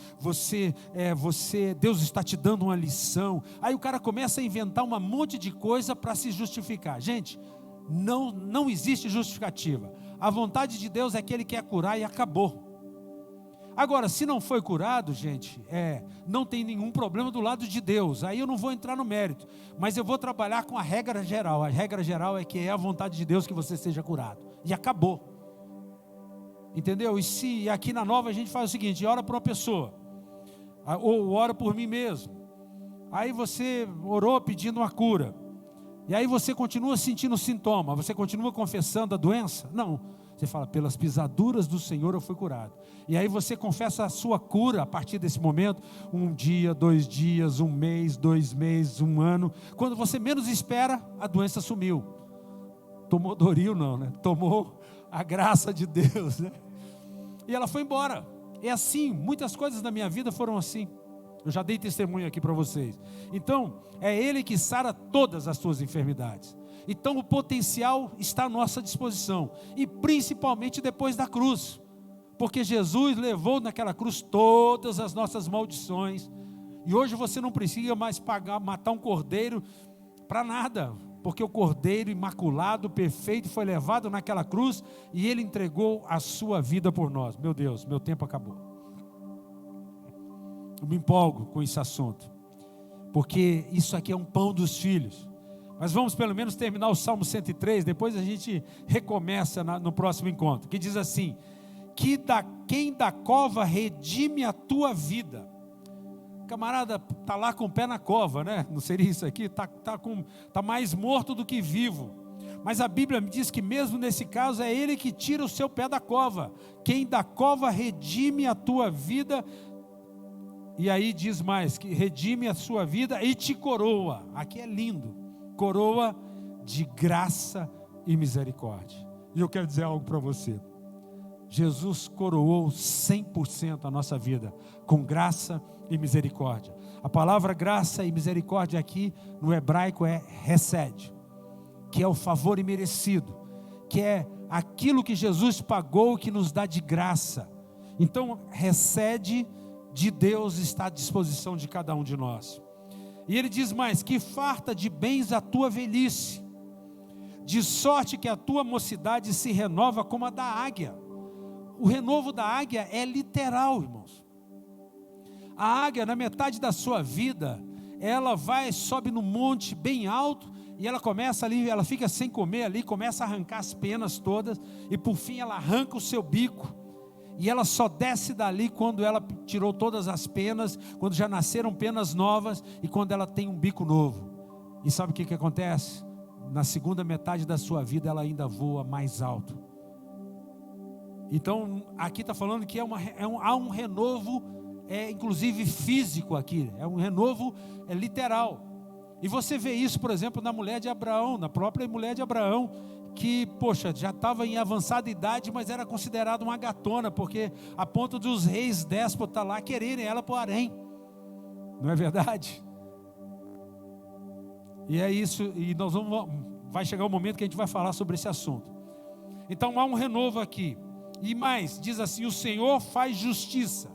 Deus está te dando uma lição. Aí o cara começa a inventar um monte de coisa para se justificar. Gente, não existe justificativa. A vontade de Deus é que Ele quer curar e acabou. Agora, se não foi curado, gente, não tem nenhum problema do lado de Deus. Aí eu não vou entrar no mérito, mas eu vou trabalhar com a regra geral. A regra geral é que é a vontade de Deus que você seja curado. E acabou. Entendeu? E se aqui na Nova a gente faz o seguinte: ora por uma pessoa, ou ora por mim mesmo. Aí você orou pedindo uma cura, e aí você continua sentindo sintoma, você continua confessando a doença? Não. Você fala: pelas pisaduras do Senhor eu fui curado. E aí você confessa a sua cura a partir desse momento. 1 dia, 2 dias, 1 mês, 2 meses, 1 ano. Quando você menos espera, a doença sumiu. Tomou Doril não, né? Tomou a graça de Deus, né? E ela foi embora. É assim, muitas coisas na minha vida foram assim. Eu já dei testemunho aqui para vocês. Então, é Ele que sara todas as suas enfermidades. Então o potencial está à nossa disposição, e principalmente depois da cruz, porque Jesus levou naquela cruz todas as nossas maldições, e hoje você não precisa mais matar um cordeiro para nada, porque o cordeiro imaculado, perfeito, foi levado naquela cruz, e Ele entregou a sua vida por nós. Meu Deus, meu tempo acabou. Eu me empolgo com esse assunto, porque isso aqui é um pão dos filhos. Mas vamos pelo menos terminar o Salmo 103, depois a gente recomeça no próximo encontro, que diz assim: quem da cova redime a tua vida. Camarada, está lá com o pé na cova, né? Não seria isso aqui? Tá mais morto do que vivo. Mas a Bíblia me diz que mesmo nesse caso é Ele que tira o seu pé da cova. Quem da cova redime a tua vida. E aí diz mais, que redime a sua vida e te coroa. Aqui é lindo. Coroa de graça e misericórdia. E eu quero dizer algo para você. Jesus coroou 100% a nossa vida com graça e misericórdia. A palavra graça e misericórdia aqui no hebraico é hesed, que é o favor imerecido, que é aquilo que Jesus pagou que nos dá de graça. Então, hesed de Deus está à disposição de cada um de nós. E ele diz mais, que farta de bens a tua velhice, de sorte que a tua mocidade se renova como a da águia. O renovo da águia é literal, irmãos. A águia, na metade da sua vida, ela sobe no monte bem alto, e ela começa ali, ela fica sem comer ali, começa a arrancar as penas todas, e por fim ela arranca o seu bico, e ela só desce dali quando ela tirou todas as penas, quando já nasceram penas novas, e quando ela tem um bico novo. E sabe o que acontece? Na segunda metade da sua vida ela ainda voa mais alto. Então aqui está falando que há um renovo, inclusive físico aqui, é um renovo literal. E você vê isso, por exemplo, na mulher de Abraão, na própria mulher de Abraão, que, poxa, já estava em avançada idade, mas era considerada uma gatona, porque a ponto dos reis déspotas lá quererem ela para o harém. Não é verdade? E é isso, e vai chegar o momento que a gente vai falar sobre esse assunto. Então há um renovo aqui. E mais, diz assim, o Senhor faz justiça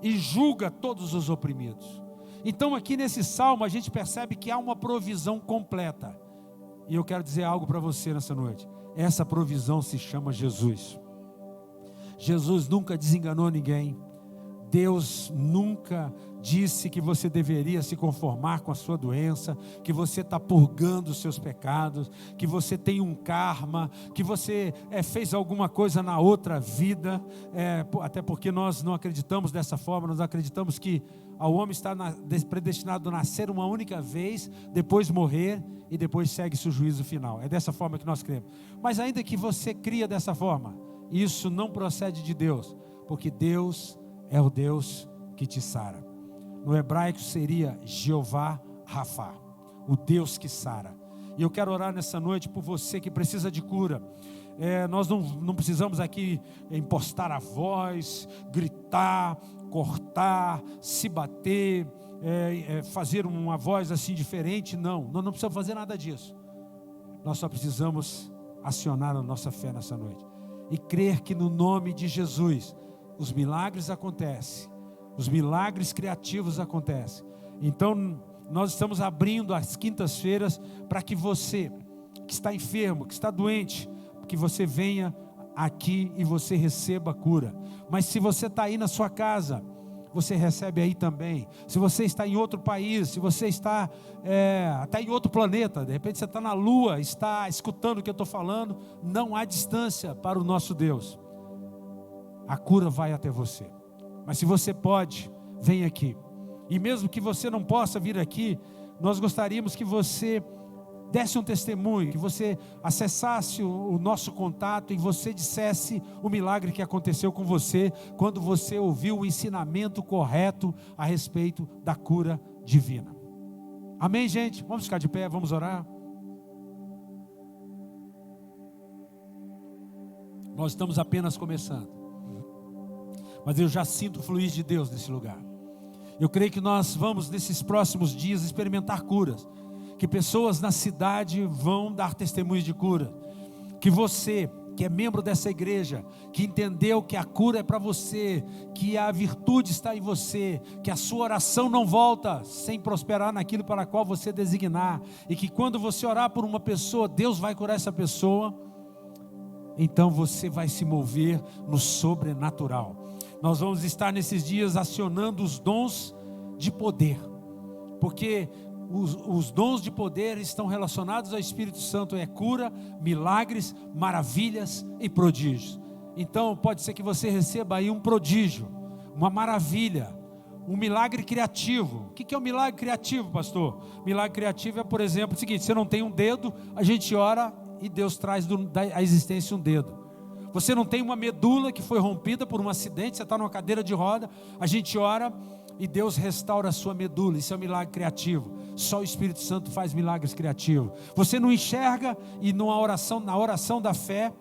e julga todos os oprimidos. Então aqui nesse salmo a gente percebe que há uma provisão completa. E eu quero dizer algo para você nessa noite. Essa provisão se chama Jesus. Jesus nunca desenganou ninguém. Deus nunca disse que você deveria se conformar com a sua doença, que você está purgando os seus pecados, que você tem um karma, que você fez alguma coisa na outra vida, até porque nós não acreditamos dessa forma. Nós acreditamos que o homem está predestinado a nascer uma única vez, depois morrer e depois segue-se o juízo final. É dessa forma que nós cremos. Mas ainda que você cria dessa forma, isso não procede de Deus, porque Deus é o Deus que te sara. No hebraico seria Jeová Rafa, o Deus que sara. E eu quero orar nessa noite por você que precisa de cura. Nós não precisamos aqui impostar a voz, gritar, cortar, se bater, fazer uma voz assim diferente. Não, nós não precisamos fazer nada disso. Nós só precisamos acionar a nossa fé nessa noite e crer que no nome de Jesus os milagres acontecem, os milagres criativos acontecem. Então nós estamos abrindo as quintas-feiras para que você que está enfermo, que está doente, que você venha aqui e você receba a cura. Mas se você está aí na sua casa, você recebe aí também. Se você está em outro país, se você está até em outro planeta, de repente você está na lua, está escutando o que eu estou falando, não há distância para o nosso Deus. A cura vai até você. Mas se você pode, vem aqui. E mesmo que você não possa vir aqui, nós gostaríamos que você desse um testemunho, que você acessasse o nosso contato e você dissesse o milagre que aconteceu com você quando você ouviu o ensinamento correto a respeito da cura divina. Amém, gente? Vamos ficar de pé, vamos orar. Nós estamos apenas começando, mas eu já sinto o fluir de Deus nesse lugar. Eu creio que nós vamos nesses próximos dias experimentar curas, que pessoas na cidade vão dar testemunhos de cura, que você que é membro dessa igreja, que entendeu que a cura é para você, que a virtude está em você, que a sua oração não volta sem prosperar naquilo para qual você designar, e que quando você orar por uma pessoa, Deus vai curar essa pessoa. Então você vai se mover no sobrenatural. Nós vamos estar nesses dias acionando os dons de poder, porque os dons de poder estão relacionados ao Espírito Santo, cura, milagres, maravilhas e prodígios. Então pode ser que você receba aí um prodígio, uma maravilha, um milagre criativo. O que é um milagre criativo, pastor? Milagre criativo é, por exemplo, o seguinte: você não tem um dedo, a gente ora e Deus traz a existência um dedo. Você não tem uma medula que foi rompida por um acidente, você está numa cadeira de roda, a gente ora e Deus restaura a sua medula. Isso é um milagre criativo. Só o Espírito Santo faz milagres criativos. Você não enxerga e na oração da fé,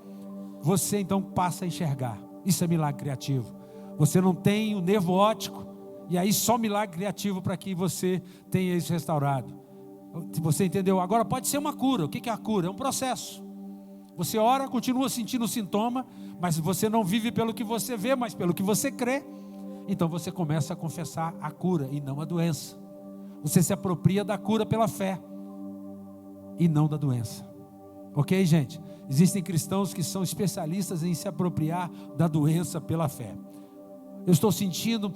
você então passa a enxergar. Isso é milagre criativo. Você não tem o nervo óptico, e aí só milagre criativo para que você tenha isso restaurado. Você entendeu? Agora pode ser uma cura. O que é a cura? É um processo. Você ora, continua sentindo o sintoma, mas você não vive pelo que você vê, mas pelo que você crê. Então você começa a confessar a cura e não a doença. Você se apropria da cura pela fé e não da doença. Ok, gente? Existem cristãos que são especialistas em se apropriar da doença pela fé. Eu estou sentindo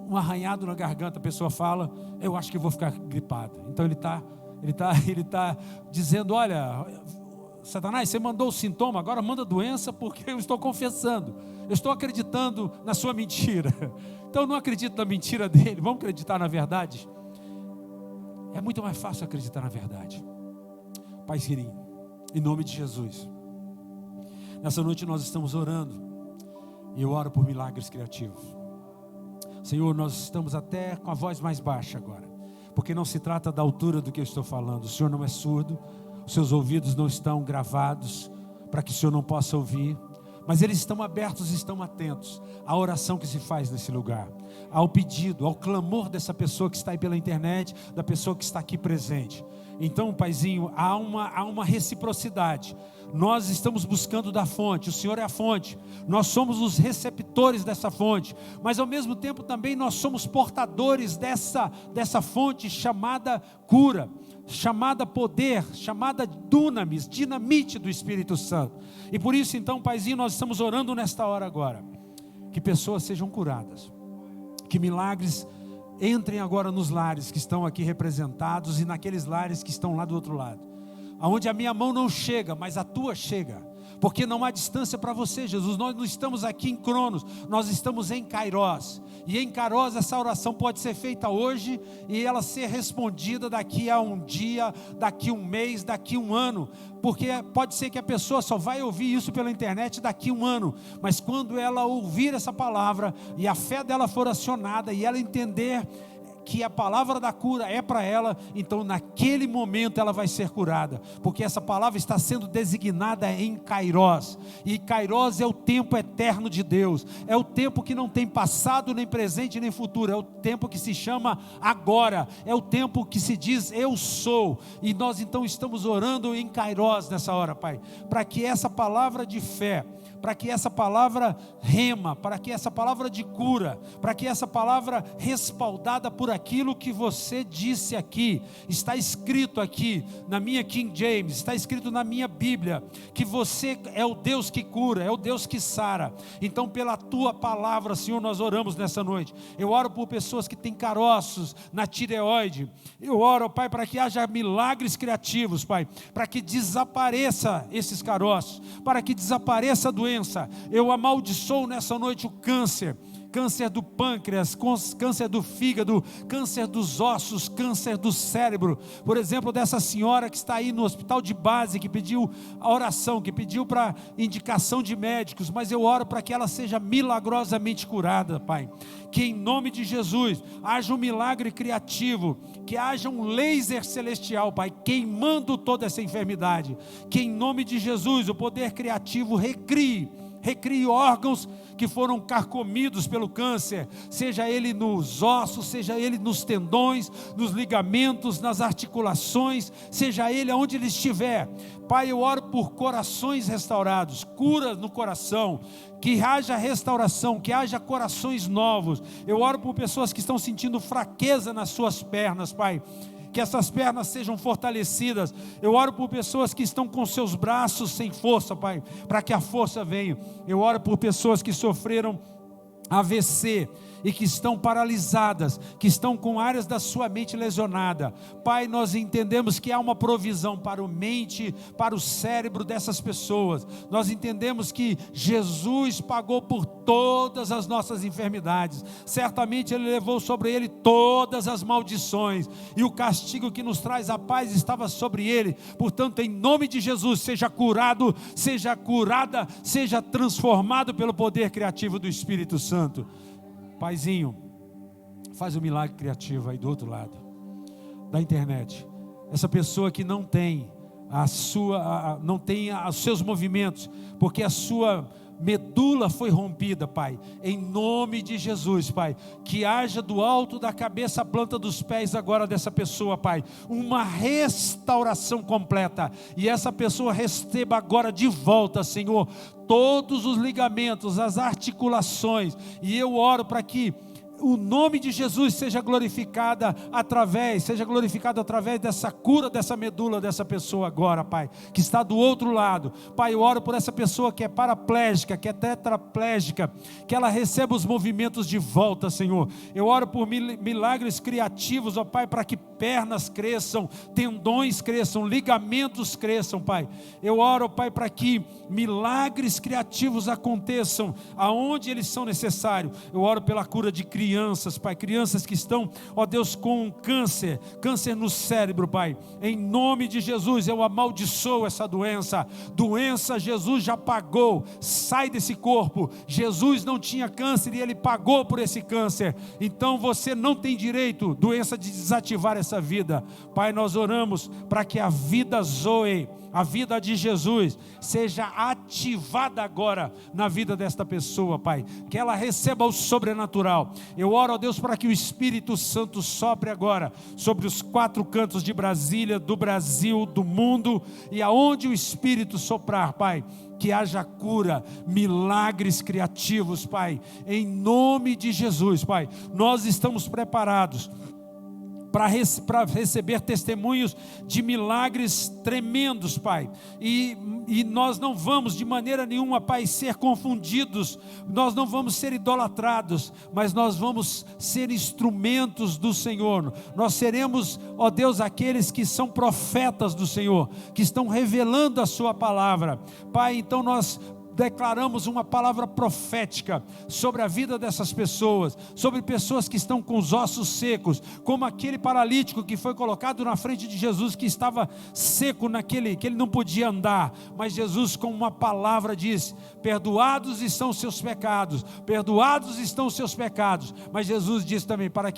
um arranhado na garganta. A pessoa fala: eu acho que vou ficar gripado. Então ele está dizendo: olha, Satanás, você mandou o sintoma, agora manda a doença, porque eu estou confessando, eu estou acreditando na sua mentira. Então eu não acredito na mentira dele, vamos acreditar na verdade. É muito mais fácil acreditar na verdade. Pai querido, em nome de Jesus, nessa noite nós estamos orando, e eu oro por milagres criativos. Senhor, nós estamos até com a voz mais baixa agora, porque não se trata da altura do que eu estou falando. O Senhor não é surdo, os seus ouvidos não estão gravados para que o Senhor não possa ouvir, mas eles estão abertos e estão atentos à oração que se faz nesse lugar, ao pedido, ao clamor dessa pessoa que está aí pela internet, da pessoa que está aqui presente. Então, Paizinho, há uma reciprocidade. Nós estamos buscando da fonte, o Senhor é a fonte, nós somos os receptores dessa fonte, mas ao mesmo tempo também nós somos portadores dessa fonte chamada cura, chamada poder, chamada dunamis, dinamite do Espírito Santo. E por isso então, Paizinho, nós estamos orando nesta hora agora, que pessoas sejam curadas, que milagres entrem agora nos lares que estão aqui representados e naqueles lares que estão lá do outro lado, aonde a minha mão não chega, mas a tua chega, porque não há distância para você, Jesus. Nós não estamos aqui em Cronos, nós estamos em Kairós, e em Kairós essa oração pode ser feita hoje e ela ser respondida daqui a um dia, daqui a um mês, daqui a um ano, porque pode ser que a pessoa só vai ouvir isso pela internet daqui a um ano, mas quando ela ouvir essa palavra e a fé dela for acionada e ela entender que a palavra da cura é para ela, então naquele momento ela vai ser curada, porque essa palavra está sendo designada em Kairós, e Kairós é o tempo eterno de Deus, é o tempo que não tem passado, nem presente, nem futuro, é o tempo que se chama agora, é o tempo que se diz eu sou, e nós então estamos orando em Kairós nessa hora, Pai, para que essa palavra de fé, para que essa palavra rema, para que essa palavra de cura, para que essa palavra respaldada por aquilo que você disse aqui, está escrito aqui na minha King James, está escrito na minha Bíblia, que você é o Deus que cura, é o Deus que sara. Então pela tua palavra, Senhor, nós oramos nessa noite. Eu oro por pessoas que têm caroços na tireoide, eu oro, Pai, para que haja milagres criativos, Pai, para que desapareça esses caroços, para que desapareça a doença. Eu amaldiçoo nessa noite o câncer do pâncreas, câncer do fígado, câncer dos ossos, câncer do cérebro. Por exemplo, dessa senhora que está aí no hospital de base, que pediu a oração, que pediu para indicação de médicos, mas eu oro para que ela seja milagrosamente curada, Pai, que em nome de Jesus haja um milagre criativo, que haja um laser celestial, Pai, queimando toda essa enfermidade, que em nome de Jesus o poder criativo recrie órgãos que foram carcomidos pelo câncer, seja ele nos ossos, seja ele nos tendões, nos ligamentos, nas articulações, seja ele aonde ele estiver. Pai, eu oro por corações restaurados, cura no coração, que haja restauração, que haja corações novos. Eu oro por pessoas que estão sentindo fraqueza nas suas pernas, Pai, que essas pernas sejam fortalecidas. Eu oro por pessoas que estão com seus braços sem força, Pai, para que a força venha. Eu oro por pessoas que sofreram AVC e que estão paralisadas, que estão com áreas da sua mente lesionada. Pai, nós entendemos que há uma provisão para a mente, para o cérebro dessas pessoas. Nós entendemos que Jesus pagou por todas as nossas enfermidades. Certamente Ele levou sobre Ele todas as maldições, e o castigo que nos traz a paz estava sobre Ele. Portanto, em nome de Jesus, seja curado, seja curada, seja transformado pelo poder criativo do Espírito Santo. Paizinho, faz um milagre criativo aí do outro lado da internet. Essa pessoa que não tem não tem os seus movimentos, porque a sua medula foi rompida, Pai, em nome de Jesus, Pai, que haja do alto da cabeça à planta dos pés agora dessa pessoa, Pai, uma restauração completa, e essa pessoa receba agora de volta, Senhor, todos os ligamentos, as articulações, e eu oro para que o nome de Jesus seja glorificado através dessa cura, dessa medula, dessa pessoa agora, Pai, que está do outro lado. Pai, eu oro por essa pessoa que é paraplégica, que é tetraplégica, que ela receba os movimentos de volta, Senhor. Eu oro por milagres criativos, ó Pai, para que pernas cresçam, tendões cresçam, ligamentos cresçam, Pai. Eu oro, ó Pai, para que milagres criativos aconteçam aonde eles são necessários. Eu oro pela cura de crianças, Pai, crianças que estão, ó Deus, com câncer no cérebro, Pai, em nome de Jesus, eu amaldiçoo essa doença, Jesus já pagou, sai desse corpo. Jesus não tinha câncer e Ele pagou por esse câncer, então você não tem direito, doença, de desativar essa vida. Pai, nós oramos para que a vida Zoe, a vida de Jesus, seja ativada agora na vida desta pessoa, Pai, que ela receba o sobrenatural. Eu oro, ó Deus, para que o Espírito Santo sopre agora sobre os 4 cantos de Brasília, do Brasil, do mundo, e aonde o Espírito soprar, Pai, que haja cura, milagres criativos, Pai, em nome de Jesus, Pai. Nós estamos preparados para receber testemunhos de milagres tremendos, Pai, e nós não vamos de maneira nenhuma, Pai, ser confundidos, nós não vamos ser idolatrados, mas nós vamos ser instrumentos do Senhor. Nós seremos, ó Deus, aqueles que são profetas do Senhor, que estão revelando a sua palavra, Pai. Então nós declaramos uma palavra profética sobre a vida dessas pessoas, sobre pessoas que estão com os ossos secos, como aquele paralítico que foi colocado na frente de Jesus, que estava seco que ele não podia andar, mas Jesus com uma palavra disse: perdoados estão os seus pecados, perdoados estão os seus pecados. Mas Jesus disse também, para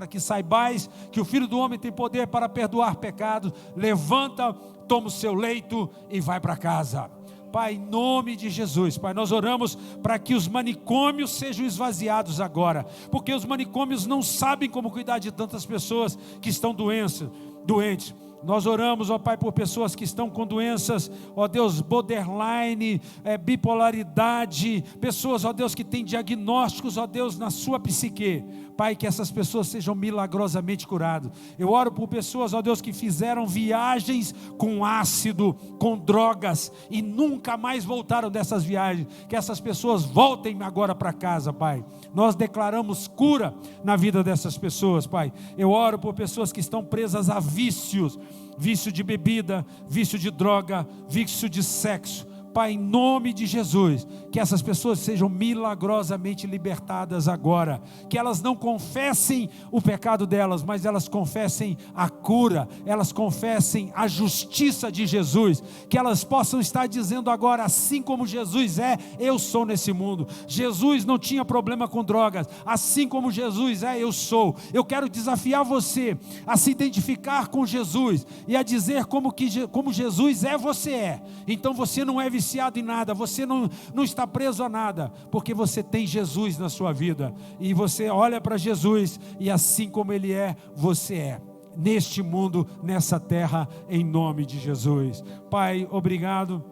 que saibais que o Filho do Homem tem poder para perdoar pecados, levanta, toma o seu leito e vai para casa. Pai, em nome de Jesus, Pai, nós oramos para que os manicômios sejam esvaziados agora, porque os manicômios não sabem como cuidar de tantas pessoas que estão doentes. Nós oramos, ó Pai, por pessoas que estão com doenças, ó Deus, borderline, bipolaridade, pessoas, ó Deus, que têm diagnósticos, ó Deus, na sua psique. Pai, que essas pessoas sejam milagrosamente curadas. Eu oro por pessoas, ó Deus, que fizeram viagens com ácido, com drogas, e nunca mais voltaram dessas viagens. Que essas pessoas voltem agora para casa, Pai. Nós declaramos cura na vida dessas pessoas, Pai. Eu oro por pessoas que estão presas a vícios, vício de bebida, vício de droga, vício de sexo. Pai, em nome de Jesus, que essas pessoas sejam milagrosamente libertadas agora, que elas não confessem o pecado delas, mas elas confessem a cura, elas confessem a justiça de Jesus, que elas possam estar dizendo agora: assim como Jesus é, eu sou nesse mundo. Jesus não tinha problema com drogas, assim como Jesus é, eu sou. Eu quero desafiar você a se identificar com Jesus e a dizer como Jesus é, você é. Então você não é viciado em nada, você não está preso a nada, porque você tem Jesus na sua vida, e você olha para Jesus, e assim como Ele é, você é, neste mundo, nessa terra, em nome de Jesus. Pai, obrigado,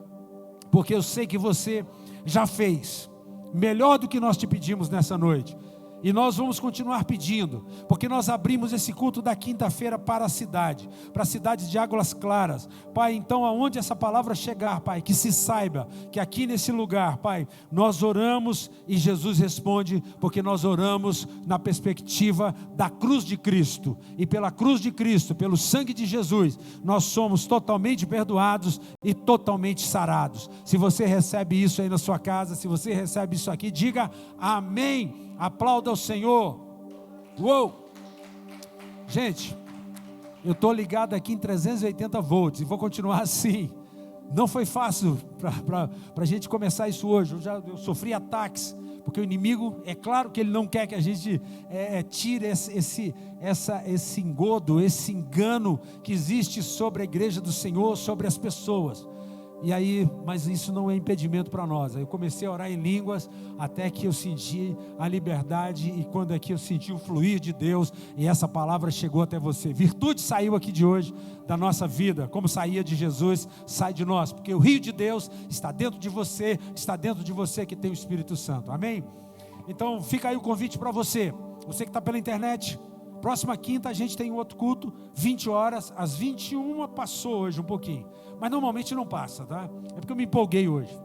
porque eu sei que você já fez melhor do que nós te pedimos nessa noite. E nós vamos continuar pedindo, porque nós abrimos esse culto da quinta-feira para a cidade de Águas Claras. Pai, então aonde essa palavra chegar, Pai, que se saiba que aqui nesse lugar, Pai, nós oramos e Jesus responde, porque nós oramos na perspectiva da cruz de Cristo. E pela cruz de Cristo, pelo sangue de Jesus, nós somos totalmente perdoados e totalmente sarados. Se você recebe isso aí na sua casa, se você recebe isso aqui, diga amém. Aplauda o Senhor. Uou! Gente, eu estou ligado aqui em 380 volts e vou continuar assim. Não foi fácil para a gente começar isso hoje. Eu sofri ataques, porque o inimigo, é claro que ele não quer que a gente tire esse engodo, esse engano que existe sobre a igreja do Senhor, sobre as pessoas. E aí, mas isso não é impedimento para nós. Aí eu comecei a orar em línguas, até que eu senti a liberdade, e quando aqui eu senti o fluir de Deus, e essa palavra chegou até você. Virtude saiu aqui de hoje, da nossa vida, como saía de Jesus, sai de nós, porque o rio de Deus está dentro de você que tem o Espírito Santo, amém? Então fica aí o convite para você que está pela internet. Próxima quinta a gente tem um outro culto, 20 horas, às 21 passou hoje um pouquinho, mas normalmente não passa, tá? É porque eu me empolguei hoje.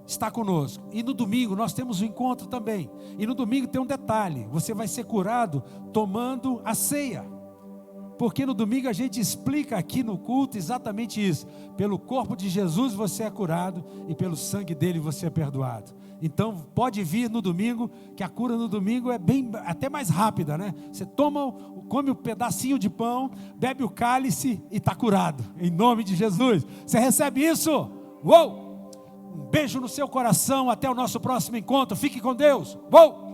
Está conosco. E no domingo nós temos um encontro também. E no domingo tem um detalhe: você vai ser curado tomando a ceia. Porque no domingo a gente explica aqui no culto exatamente isso. Pelo corpo de Jesus você é curado e pelo sangue dele você é perdoado. Então pode vir no domingo, que a cura no domingo é até mais rápida, né? Você come um pedacinho de pão, bebe o cálice e está curado, em nome de Jesus. Você recebe isso? Uou! Um beijo no seu coração, até o nosso próximo encontro, fique com Deus. Uou!